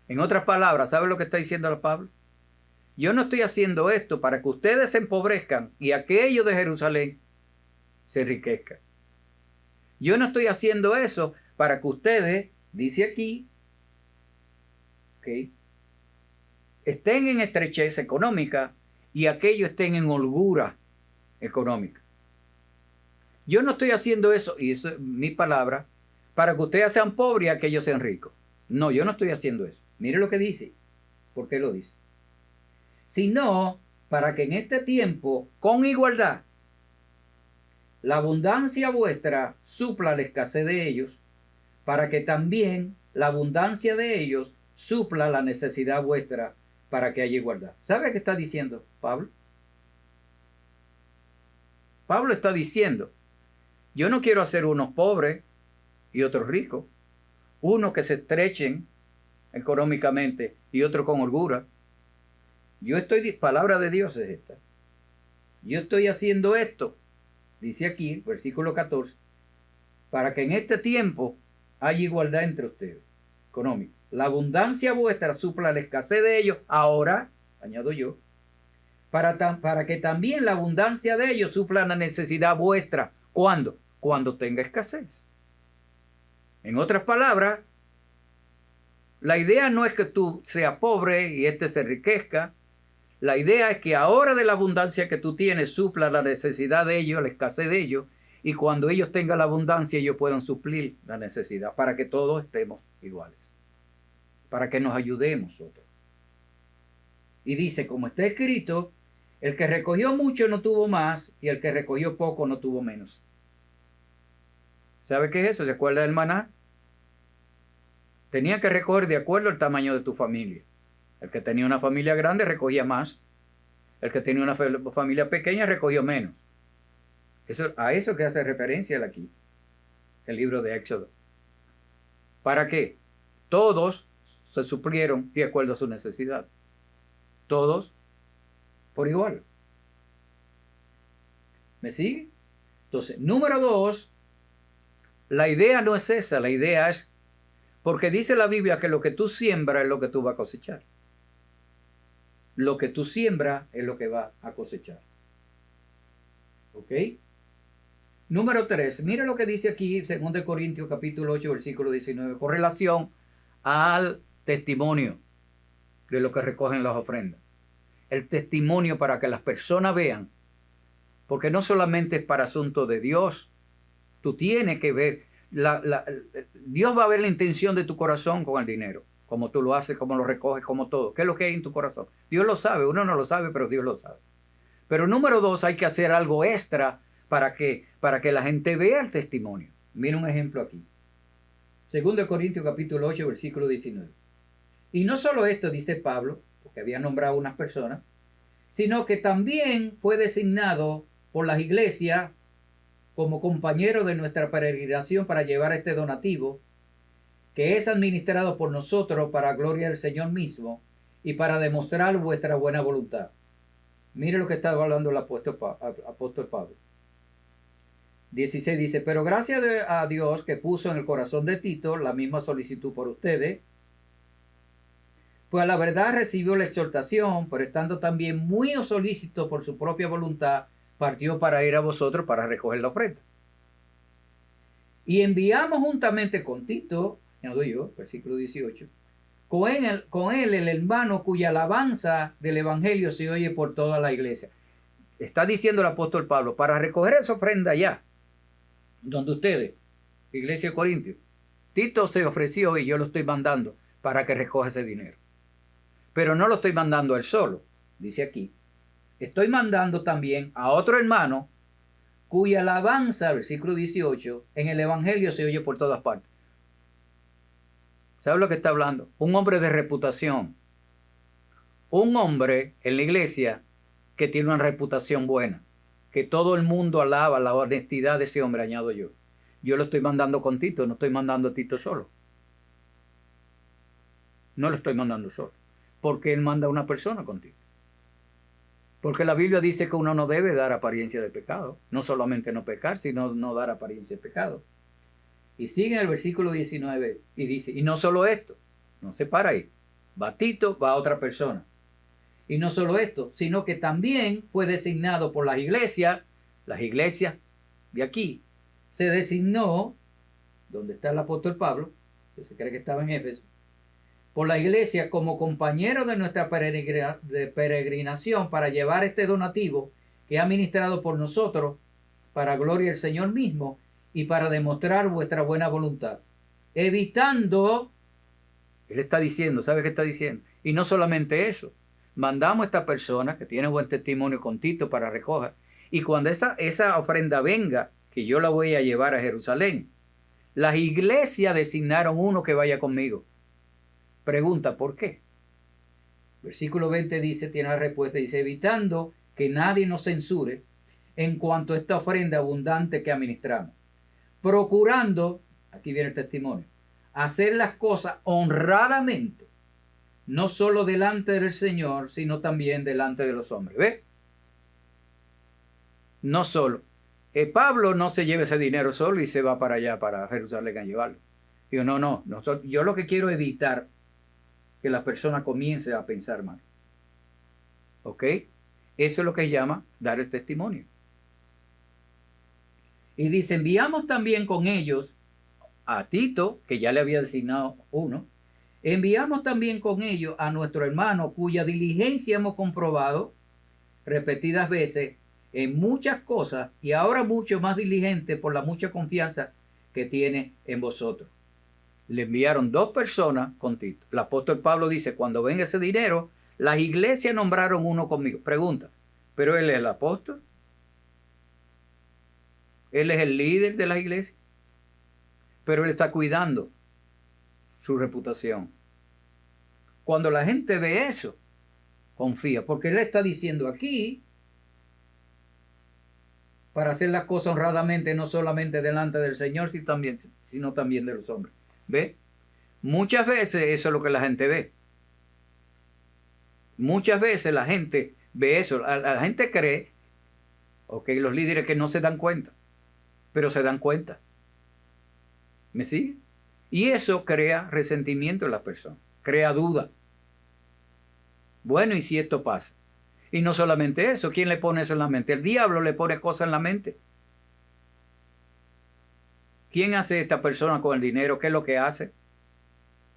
En otras palabras, ¿sabe lo que está diciendo el Pablo? Yo no estoy haciendo esto para que ustedes se empobrezcan y aquellos de Jerusalén se enriquezcan. Yo no estoy haciendo eso para que ustedes, dice aquí, ¿okay?, estén en estrechez económica y aquellos estén en holgura económica. Yo no estoy haciendo eso, y eso es mi palabra, para que ustedes sean pobres y aquellos sean ricos. No, yo no estoy haciendo eso. Mire lo que dice. ¿Por qué lo dice? Sino para que en este tiempo, con igualdad, la abundancia vuestra supla la escasez de ellos, para que también la abundancia de ellos supla la necesidad vuestra, para que haya igualdad. ¿Sabe qué está diciendo Pablo? Pablo está diciendo Yo no quiero hacer unos pobres y otros ricos, unos que se estrechen económicamente y otros con holgura. Palabra de Dios es esta. Yo estoy haciendo esto, dice aquí, versículo 14, para que en este tiempo haya igualdad entre ustedes, económico. La abundancia vuestra supla la escasez de ellos, ahora, añado yo, para que también la abundancia de ellos supla la necesidad vuestra. ¿Cuándo? Cuando tenga escasez. En otras palabras, la idea no es que tú seas pobre y se enriquezca. La idea es que ahora de la abundancia que tú tienes supla la necesidad de ellos, la escasez de ellos, y cuando ellos tengan la abundancia ellos puedan suplir la necesidad para que todos estemos iguales, para que nos ayudemos otros. Y dice, como está escrito, el que recogió mucho no tuvo más y el que recogió poco no tuvo menos. ¿Sabe qué es eso? ¿Se acuerda del maná? Tenía que recoger de acuerdo al tamaño de tu familia. El que tenía una familia grande recogía más. El que tenía una familia pequeña recogió menos. A eso que hace referencia aquí, el libro de Éxodo. ¿Para qué? Todos se suplieron de acuerdo a su necesidad. Todos por igual. ¿Me sigue? Entonces, número 2, la idea no es esa, la idea es, porque dice la Biblia que lo que tú siembras es lo que tú vas a cosechar. Lo que tú siembras es lo que vas a cosechar. ¿Ok? Número 3, mira lo que dice aquí, 2 Corintios capítulo 8, versículo 19, con relación al testimonio de lo que recogen las ofrendas. El testimonio para que las personas vean, porque no solamente es para asunto de Dios, tú tienes que ver, Dios va a ver la intención de tu corazón con el dinero, como tú lo haces, como lo recoges, como todo. ¿Qué es lo que hay en tu corazón? Dios lo sabe, uno no lo sabe, pero Dios lo sabe. Pero número 2, hay que hacer algo extra para que la gente vea el testimonio. Mira un ejemplo aquí. 2 Corintios capítulo 8, versículo 19. Y no solo esto, dice Pablo, porque había nombrado a unas personas, sino que también fue designado por las iglesias como compañero de nuestra peregrinación para llevar este donativo, que es administrado por nosotros para gloria del Señor mismo y para demostrar vuestra buena voluntad. Mire lo que está hablando el apóstol Pablo. 16 dice, pero gracias a Dios que puso en el corazón de Tito la misma solicitud por ustedes, pues a la verdad recibió la exhortación, pero estando también muy solícito por su propia voluntad, partió para ir a vosotros para recoger la ofrenda. Y enviamos juntamente con Tito, añado yo, versículo 18, con él el hermano cuya alabanza del evangelio se oye por toda la iglesia. Está diciendo el apóstol Pablo, para recoger esa ofrenda allá, donde ustedes, iglesia de Corintios, Tito se ofreció y yo lo estoy mandando para que recoja ese dinero. Pero no lo estoy mandando a él solo, dice aquí. Estoy mandando también a otro hermano cuya alabanza, versículo 18, en el evangelio se oye por todas partes. ¿Sabe lo que está hablando? Un hombre de reputación. Un hombre en la iglesia que tiene una reputación buena. Que todo el mundo alaba la honestidad de ese hombre, añado yo. Yo lo estoy mandando con Tito, no estoy mandando a Tito solo. No lo estoy mandando solo. Porque él manda a una persona con Tito. Porque la Biblia dice que uno no debe dar apariencia de pecado. No solamente no pecar, sino no dar apariencia de pecado. Y sigue en el versículo 19 y dice, y no solo esto, no se para ahí. Va Tito, va otra persona. Y no solo esto, sino que también fue designado por las iglesias de aquí. Se designó, donde está el apóstol Pablo, que se cree que estaba en Éfeso, por la iglesia como compañero de nuestra peregrinación para llevar este donativo que ha ministrado por nosotros para gloria del Señor mismo y para demostrar vuestra buena voluntad. Evitando, él está diciendo, ¿sabe qué está diciendo? Y no solamente eso, mandamos a esta persona que tiene buen testimonio con Tito para recoger. Y cuando esa ofrenda venga, que yo la voy a llevar a Jerusalén, las iglesias designaron uno que vaya conmigo. Pregunta, ¿por qué? Versículo 20 dice, tiene la respuesta, dice, evitando que nadie nos censure en cuanto a esta ofrenda abundante que administramos. procurando, aquí viene el testimonio, hacer las cosas honradamente, no solo delante del Señor, sino también delante de los hombres. ¿Ve? No solo. Pablo no se lleva ese dinero solo y se va para allá, para Jerusalén a llevarlo. Digo, no, yo lo que quiero evitar que la persona comience a pensar mal. ¿Ok? Eso es lo que se llama dar el testimonio. Y dice, enviamos también con ellos a Tito, que ya le había designado uno, enviamos también con ellos a nuestro hermano, cuya diligencia hemos comprobado repetidas veces en muchas cosas, y ahora mucho más diligente por la mucha confianza que tiene en vosotros. Le enviaron 2 personas con Tito. El apóstol Pablo dice, cuando venga ese dinero, las iglesias nombraron uno conmigo. Pregunta, ¿pero él es el apóstol? ¿Él es el líder de las iglesias? Pero él está cuidando su reputación. Cuando la gente ve eso, confía, porque él está diciendo aquí, para hacer las cosas honradamente, no solamente delante del Señor, sino también de los hombres. ¿Ve? Muchas veces eso es lo que la gente ve. Muchas veces la gente ve eso. La gente cree, ok, los líderes que no se dan cuenta, pero se dan cuenta. ¿Me sigue? Y eso crea resentimiento en las personas, crea duda. Bueno, ¿y si esto pasa? Y no solamente eso, ¿quién le pone eso en la mente? El diablo le pone cosas en la mente. ¿Quién hace esta persona con el dinero? ¿Qué es lo que hace?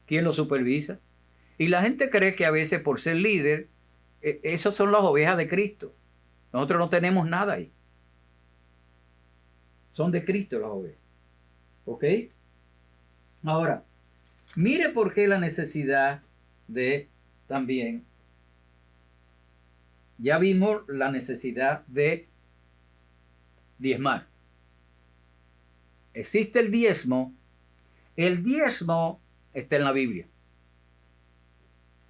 ¿Quién lo supervisa? Y la gente cree que a veces por ser líder, esos son las ovejas de Cristo. Nosotros no tenemos nada ahí. Son de Cristo las ovejas. ¿Ok? Ahora, mire por qué la necesidad de también. Ya vimos la necesidad de diezmar. Existe el diezmo. El diezmo está en la Biblia.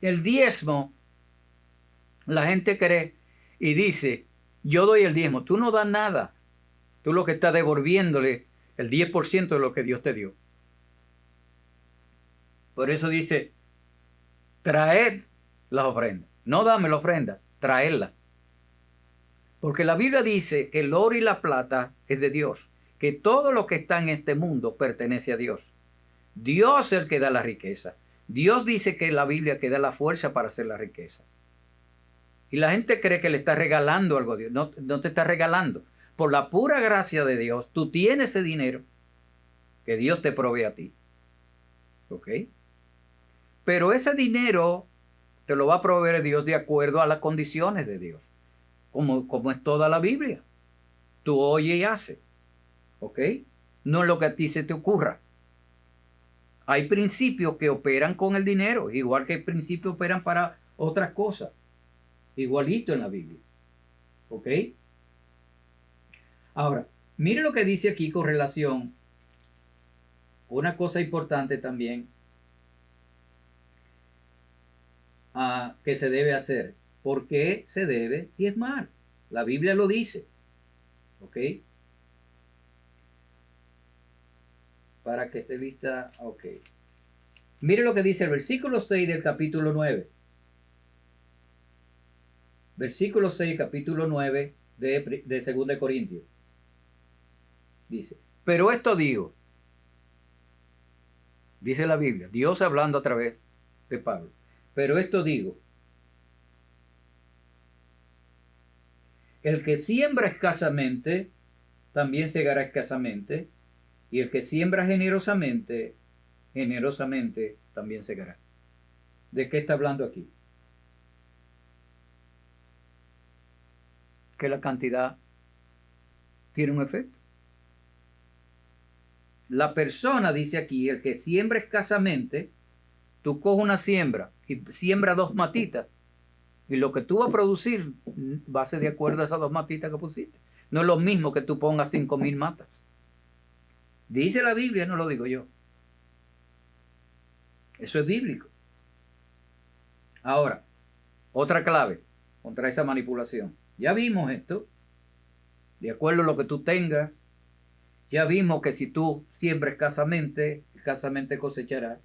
El diezmo, la gente cree y dice, yo doy el diezmo. Tú no das nada. Tú lo que estás devolviéndole el 10% de lo que Dios te dio. Por eso dice, traed las ofrendas. No dame la ofrenda, traedla. Porque la Biblia dice que el oro y la plata es de Dios. Que todo lo que está en este mundo pertenece a Dios. Dios es el que da la riqueza. Dios dice que en la Biblia que da la fuerza para hacer la riqueza. Y la gente cree que le está regalando algo a Dios. No, no te está regalando. Por la pura gracia de Dios, tú tienes ese dinero que Dios te provee a ti. ¿Ok? Pero ese dinero te lo va a proveer Dios de acuerdo a las condiciones de Dios. Como es toda la Biblia. Tú oye y hace. ¿Ok? No es lo que a ti se te ocurra. Hay principios que operan con el dinero, igual que hay principios que operan para otras cosas. Igualito en la Biblia. ¿Ok? Ahora, mire lo que dice aquí con relación. Una cosa importante también que se debe hacer. ¿Por qué se debe diezmar? La Biblia lo dice. ¿Ok? Para que esté lista. Ok. Mire lo que dice el versículo 6 del capítulo 9. Versículo 6, capítulo 9 de 2 Corintios. Dice, pero esto digo, dice la Biblia, Dios hablando a través de Pablo, pero esto digo, el que siembra escasamente, también segará escasamente, y el que siembra generosamente, generosamente también segará. ¿De qué está hablando aquí? Que la cantidad tiene un efecto. La persona, dice aquí, el que siembra escasamente, tú coges una siembra y siembra 2 matitas, y lo que tú vas a producir va a ser de acuerdo a esas 2 matitas que pusiste. No es lo mismo que tú pongas 5,000 matas. Dice la Biblia, no lo digo yo. Eso es bíblico. Ahora, otra clave contra esa manipulación. Ya vimos esto. De acuerdo a lo que tú tengas Ya vimos que si tú siembras escasamente, escasamente cosecharás.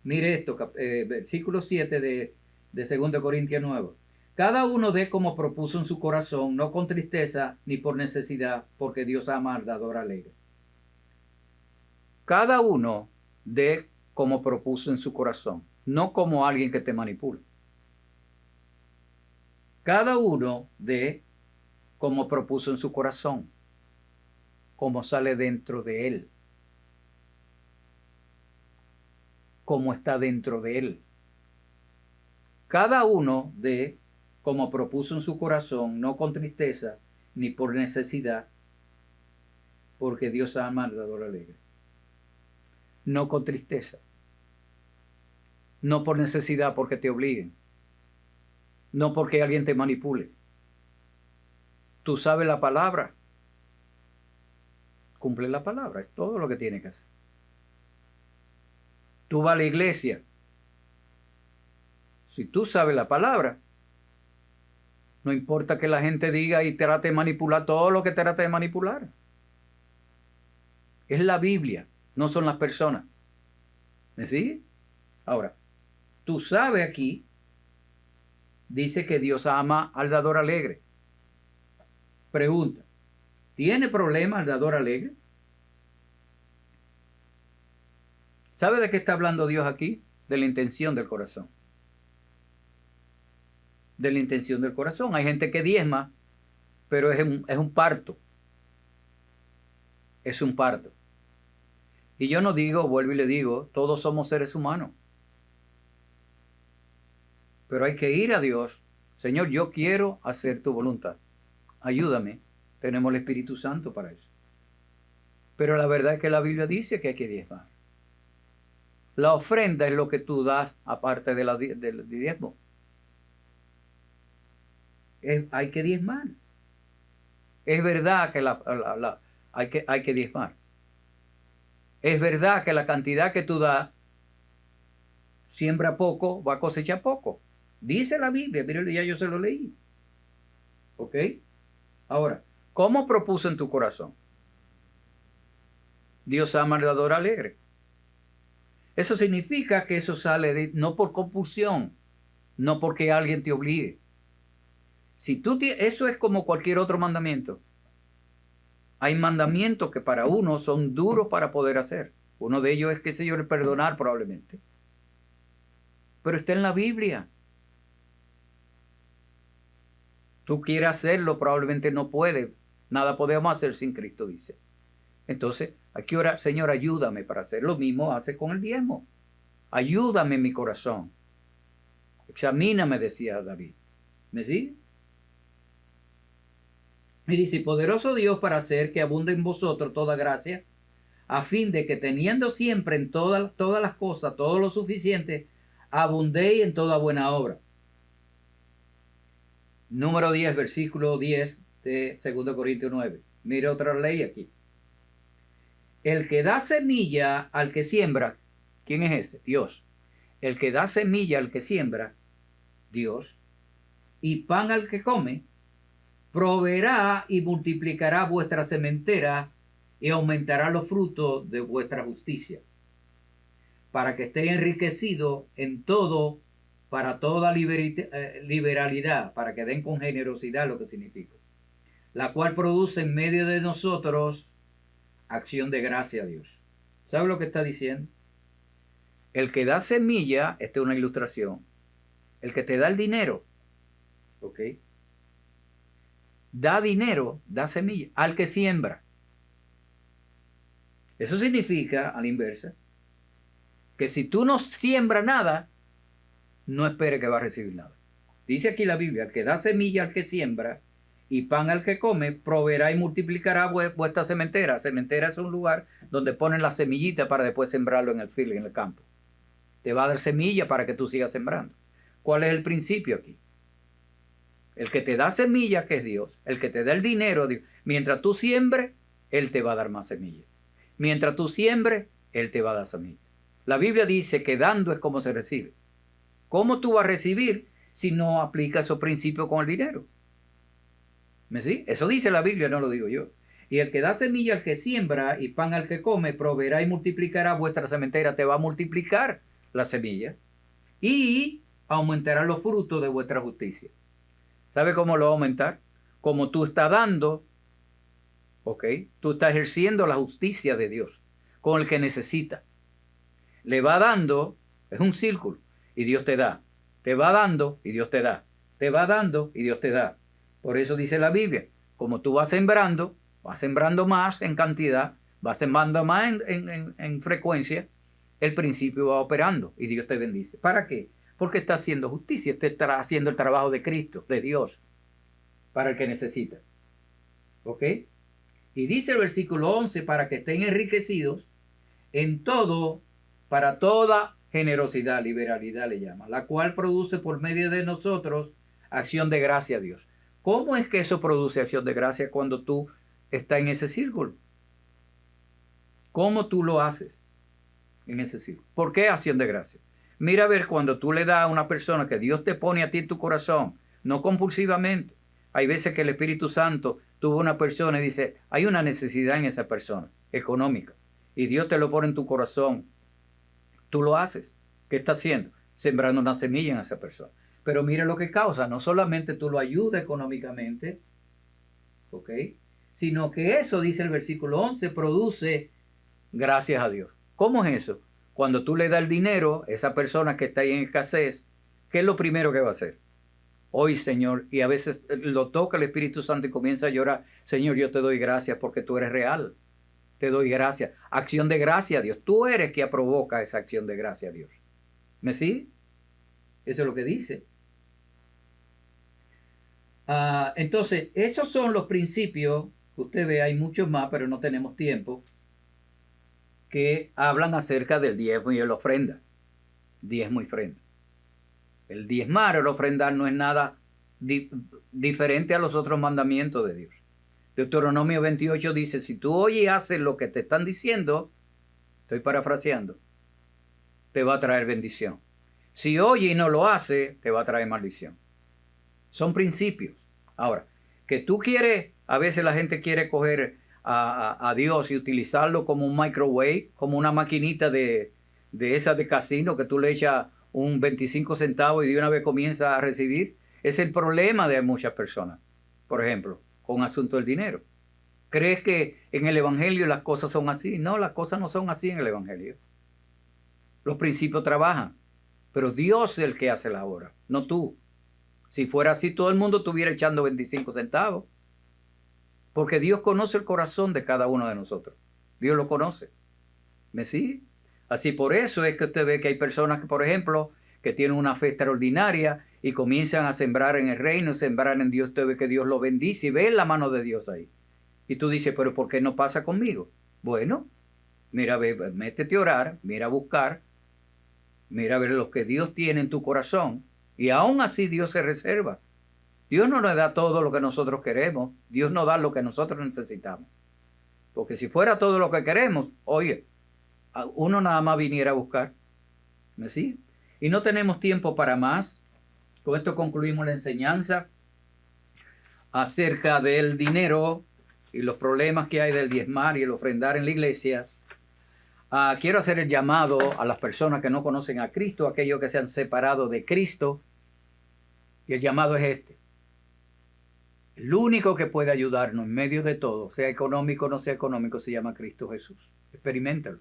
Mire esto, versículo 7 de 2 Corintios 9. Cada uno dé como propuso en su corazón, no con tristeza ni por necesidad, porque Dios ama al dador alegre. Cada uno dé como propuso en su corazón, no como alguien que te manipula. Cada uno dé como propuso en su corazón, como sale dentro de él, como está dentro de él. Cada uno dé como propuso en su corazón, no con tristeza ni por necesidad, porque Dios ama al dador alegre. No con tristeza, no por necesidad, porque te obliguen, no porque alguien te manipule. Tú sabes la palabra, cumple la palabra, es todo lo que tienes que hacer. Tú vas a la iglesia, si tú sabes la palabra, no importa que la gente diga y trate de manipular todo lo que trate de manipular. Es la Biblia, no son las personas. ¿Me sigue? Ahora, tú sabes aquí, dice que Dios ama al dador alegre. Pregunta, ¿tiene problema el dador alegre? ¿Sabe de qué está hablando Dios aquí? De la intención del corazón. De la intención del corazón. Hay gente que diezma, pero es un parto. Es un parto. Y yo no digo, vuelvo y le digo, todos somos seres humanos. Pero hay que ir a Dios. Señor, yo quiero hacer tu voluntad. Ayúdame. Tenemos el Espíritu Santo para eso. Pero la verdad es que la Biblia dice que hay que diezmar. La ofrenda es lo que tú das aparte del diezmo. Hay que diezmar. Es verdad que hay que diezmar. Es verdad que la cantidad que tú das, siembra poco, va a cosechar poco. Dice la Biblia, mire, ya yo se lo leí. ¿Ok? Ahora, ¿cómo propuso en tu corazón? Dios ama al dador alegre. Eso significa que eso sale no por compulsión, no porque alguien te obligue. Si eso es como cualquier otro mandamiento. Hay mandamientos que para uno son duros para poder hacer. Uno de ellos es, qué sé yo, el perdonar probablemente. Pero está en la Biblia. Tú quieres hacerlo, probablemente no puedes. Nada podemos hacer sin Cristo, dice. Entonces, hay que orar, Señor, ayúdame para hacer lo mismo hace con el diezmo. Ayúdame en mi corazón. Examíname, decía David. ¿Me sigue? Y dice, poderoso Dios para hacer que abunde en vosotros toda gracia, a fin de que teniendo siempre en todas las cosas, todo lo suficiente, abundéis en toda buena obra. Número 10, versículo 10 de 2 Corintios 9. Mire otra ley aquí. El que da semilla al que siembra, ¿quién es ese? Dios. El que da semilla al que siembra, Dios, y pan al que come, proveerá y multiplicará vuestra sementera y aumentará los frutos de vuestra justicia, para que esté enriquecido en todo, para toda liberalidad, para que den con generosidad, lo que significa, la cual produce en medio de nosotros acción de gracia a Dios. ¿Sabe lo que está diciendo? El que da semilla, esta es una ilustración, el que te da el dinero, ¿ok? Da dinero, da semilla, al que siembra. Eso significa, a la inversa, que si tú no siembras nada, no espere que va a recibir nada. Dice aquí la Biblia, el que da semilla al que siembra y pan al que come, proveerá y multiplicará vuestra sementera. Sementera es un lugar donde ponen la semillita para después sembrarlo en el field, en el campo. Te va a dar semilla para que tú sigas sembrando. ¿Cuál es el principio aquí? El que te da semilla, que es Dios, el que te da el dinero, Dios. Mientras tú siembres, Él te va a dar más semilla. Mientras tú siembres, Él te va a dar semilla. La Biblia dice que dando es como se recibe. ¿Cómo tú vas a recibir si no aplicas esos principios con el dinero? ¿Me sí? Eso dice la Biblia, no lo digo yo. Y el que da semilla al que siembra y pan al que come, proveerá y multiplicará vuestra sementera. Te va a multiplicar la semilla y aumentará los frutos de vuestra justicia. ¿Sabe cómo lo va a aumentar? Como tú estás dando, ¿ok? Tú estás ejerciendo la justicia de Dios con el que necesita. Le va dando, es un círculo, y Dios te da. Te va dando y Dios te da. Te va dando y Dios te da. Por eso dice la Biblia, como tú vas sembrando más en cantidad, vas sembrando más en frecuencia, el principio va operando y Dios te bendice. ¿Para qué? Porque está haciendo justicia, está haciendo el trabajo de Cristo, de Dios, para el que necesita. ¿Ok? Y dice el versículo 11, para que estén enriquecidos en todo, para toda generosidad, liberalidad le llama, la cual produce por medio de nosotros acción de gracia a Dios. ¿Cómo es que eso produce acción de gracia cuando tú estás en ese círculo? ¿Cómo tú lo haces en ese círculo? ¿Por qué acción de gracia? Mira a ver cuando tú le das a una persona que Dios te pone a ti en tu corazón, no compulsivamente. Hay veces que el Espíritu Santo tuvo una persona y dice, hay una necesidad en esa persona, económica, y Dios te lo pone en tu corazón. Tú lo haces. ¿Qué estás haciendo? Sembrando una semilla en esa persona. Pero mira lo que causa. No solamente tú lo ayudas económicamente, ¿ok? Sino que eso, dice el versículo 11, produce gracias a Dios. ¿Cómo es eso? Cuando tú le das el dinero a esa persona que está ahí en escasez, ¿qué es lo primero que va a hacer? Hoy, Señor, y a veces lo toca el Espíritu Santo y comienza a llorar. Señor, yo te doy gracias porque tú eres real. Te doy gracias. Acción de gracia a Dios. Tú eres quien provoca esa acción de gracia a Dios. ¿Me sigue? Eso es lo que dice. Entonces, esos son los principios que usted ve. Hay muchos más, pero no tenemos tiempo, que hablan acerca del diezmo y la ofrenda. Diezmo y ofrenda. El diezmar o el ofrendar no es nada diferente a los otros mandamientos de Dios. Deuteronomio 28 dice, si tú oyes y haces lo que te están diciendo, estoy parafraseando, te va a traer bendición. Si oye y no lo hace, te va a traer maldición. Son principios. Ahora, que tú quieres, a veces la gente quiere coger a Dios y utilizarlo como un microwave, como una maquinita de esas de casino que tú le echas un 25 centavos y de una vez comienza a recibir. Es el problema de muchas personas, por ejemplo, con asunto del dinero. ¿Crees que en el Evangelio las cosas son así? No, las cosas no son así en el Evangelio. Los principios trabajan, pero Dios es el que hace la obra, no tú. Si fuera así, todo el mundo estuviera echando 25 centavos. Porque Dios conoce el corazón de cada uno de nosotros. Dios lo conoce. ¿Me sigue? Así por eso es que usted ve que hay personas que, por ejemplo, que tienen una fe extraordinaria y comienzan a sembrar en el reino, sembrar en Dios. Usted ve que Dios lo bendice y ve la mano de Dios ahí. Y tú dices, pero ¿por qué no pasa conmigo? Bueno, mira, ve, métete a orar, mira a buscar, mira a ver lo que Dios tiene en tu corazón. Y aún así Dios se reserva. Dios no nos da todo lo que nosotros queremos. Dios nos da lo que nosotros necesitamos. Porque si fuera todo lo que queremos, oye, uno nada más viniera a buscar. ¿Me sigue? Y no tenemos tiempo para más. Con esto concluimos la enseñanza acerca del dinero y los problemas que hay del diezmar y el ofrendar en la iglesia. Quiero hacer el llamado a las personas que no conocen a Cristo, aquellos que se han separado de Cristo. Y el llamado es este. El único que puede ayudarnos en medio de todo, sea económico o no sea económico, se llama Cristo Jesús. Experiméntalo.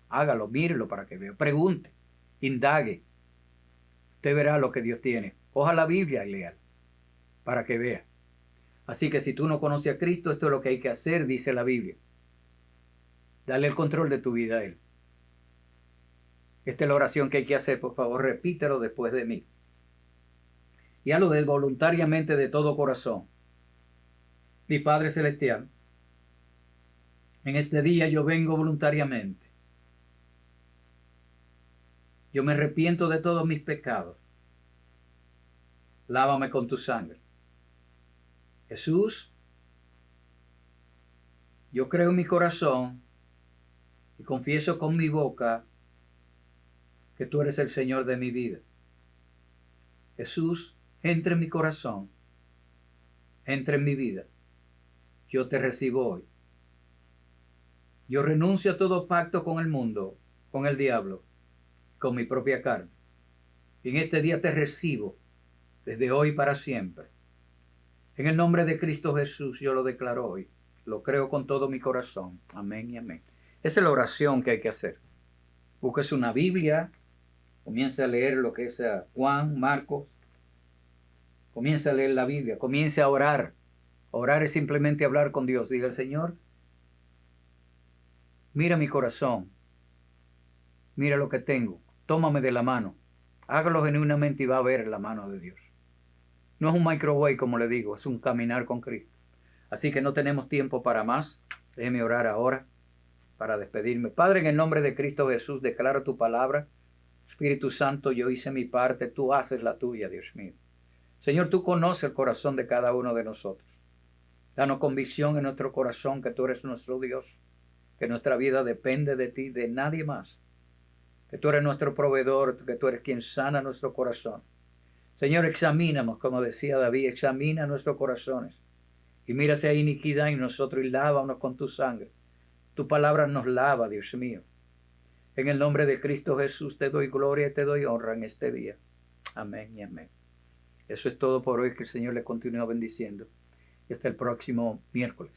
Hágalo, mírelo para que vea. Pregunte, indague. Usted verá lo que Dios tiene. Coja la Biblia y lea para que vea. Así que si tú no conoces a Cristo, esto es lo que hay que hacer, dice la Biblia. Dale el control de tu vida a Él. Esta es la oración que hay que hacer. Por favor, repítelo después de mí. Y hazlo voluntariamente de todo corazón. Mi Padre Celestial, en este día yo vengo voluntariamente. Yo me arrepiento de todos mis pecados. Lávame con tu sangre. Jesús, yo creo en mi corazón y confieso con mi boca que tú eres el Señor de mi vida. Jesús, entra en mi corazón, entra en mi vida. yo te recibo hoy. Yo renuncio a todo pacto con el mundo, con el diablo, con mi propia carne. Y en este día te recibo desde hoy para siempre. En el nombre de Cristo Jesús yo lo declaro hoy. Lo creo con todo mi corazón. Amén y amén. Esa es la oración que hay que hacer. Búsquese una Biblia, comience a leer lo que es Juan, Marcos. Comience a leer la Biblia, comience a orar. Orar es simplemente hablar con Dios. Diga al Señor, mira mi corazón, mira lo que tengo, tómame de la mano. Hágalo genuinamente y va a ver la mano de Dios. No es un microwave, como le digo, es un caminar con Cristo. Así que no tenemos tiempo para más. Déjeme orar ahora para despedirme. Padre, en el nombre de Cristo Jesús, declaro tu palabra. Espíritu Santo, yo hice mi parte, tú haces la tuya, Dios mío. Señor, tú conoces el corazón de cada uno de nosotros. Danos convicción en nuestro corazón que tú eres nuestro Dios, que nuestra vida depende de ti, de nadie más. Que tú eres nuestro proveedor, que tú eres quien sana nuestro corazón. Señor, examínamos, como decía David, examina nuestros corazones. Y mira si hay iniquidad en nosotros y lávanos con tu sangre. Tu palabra nos lava, Dios mío. En el nombre de Cristo Jesús te doy gloria y te doy honra en este día. Amén y amén. Eso es todo por hoy. Que el Señor le continúe bendiciendo. Y hasta el próximo miércoles.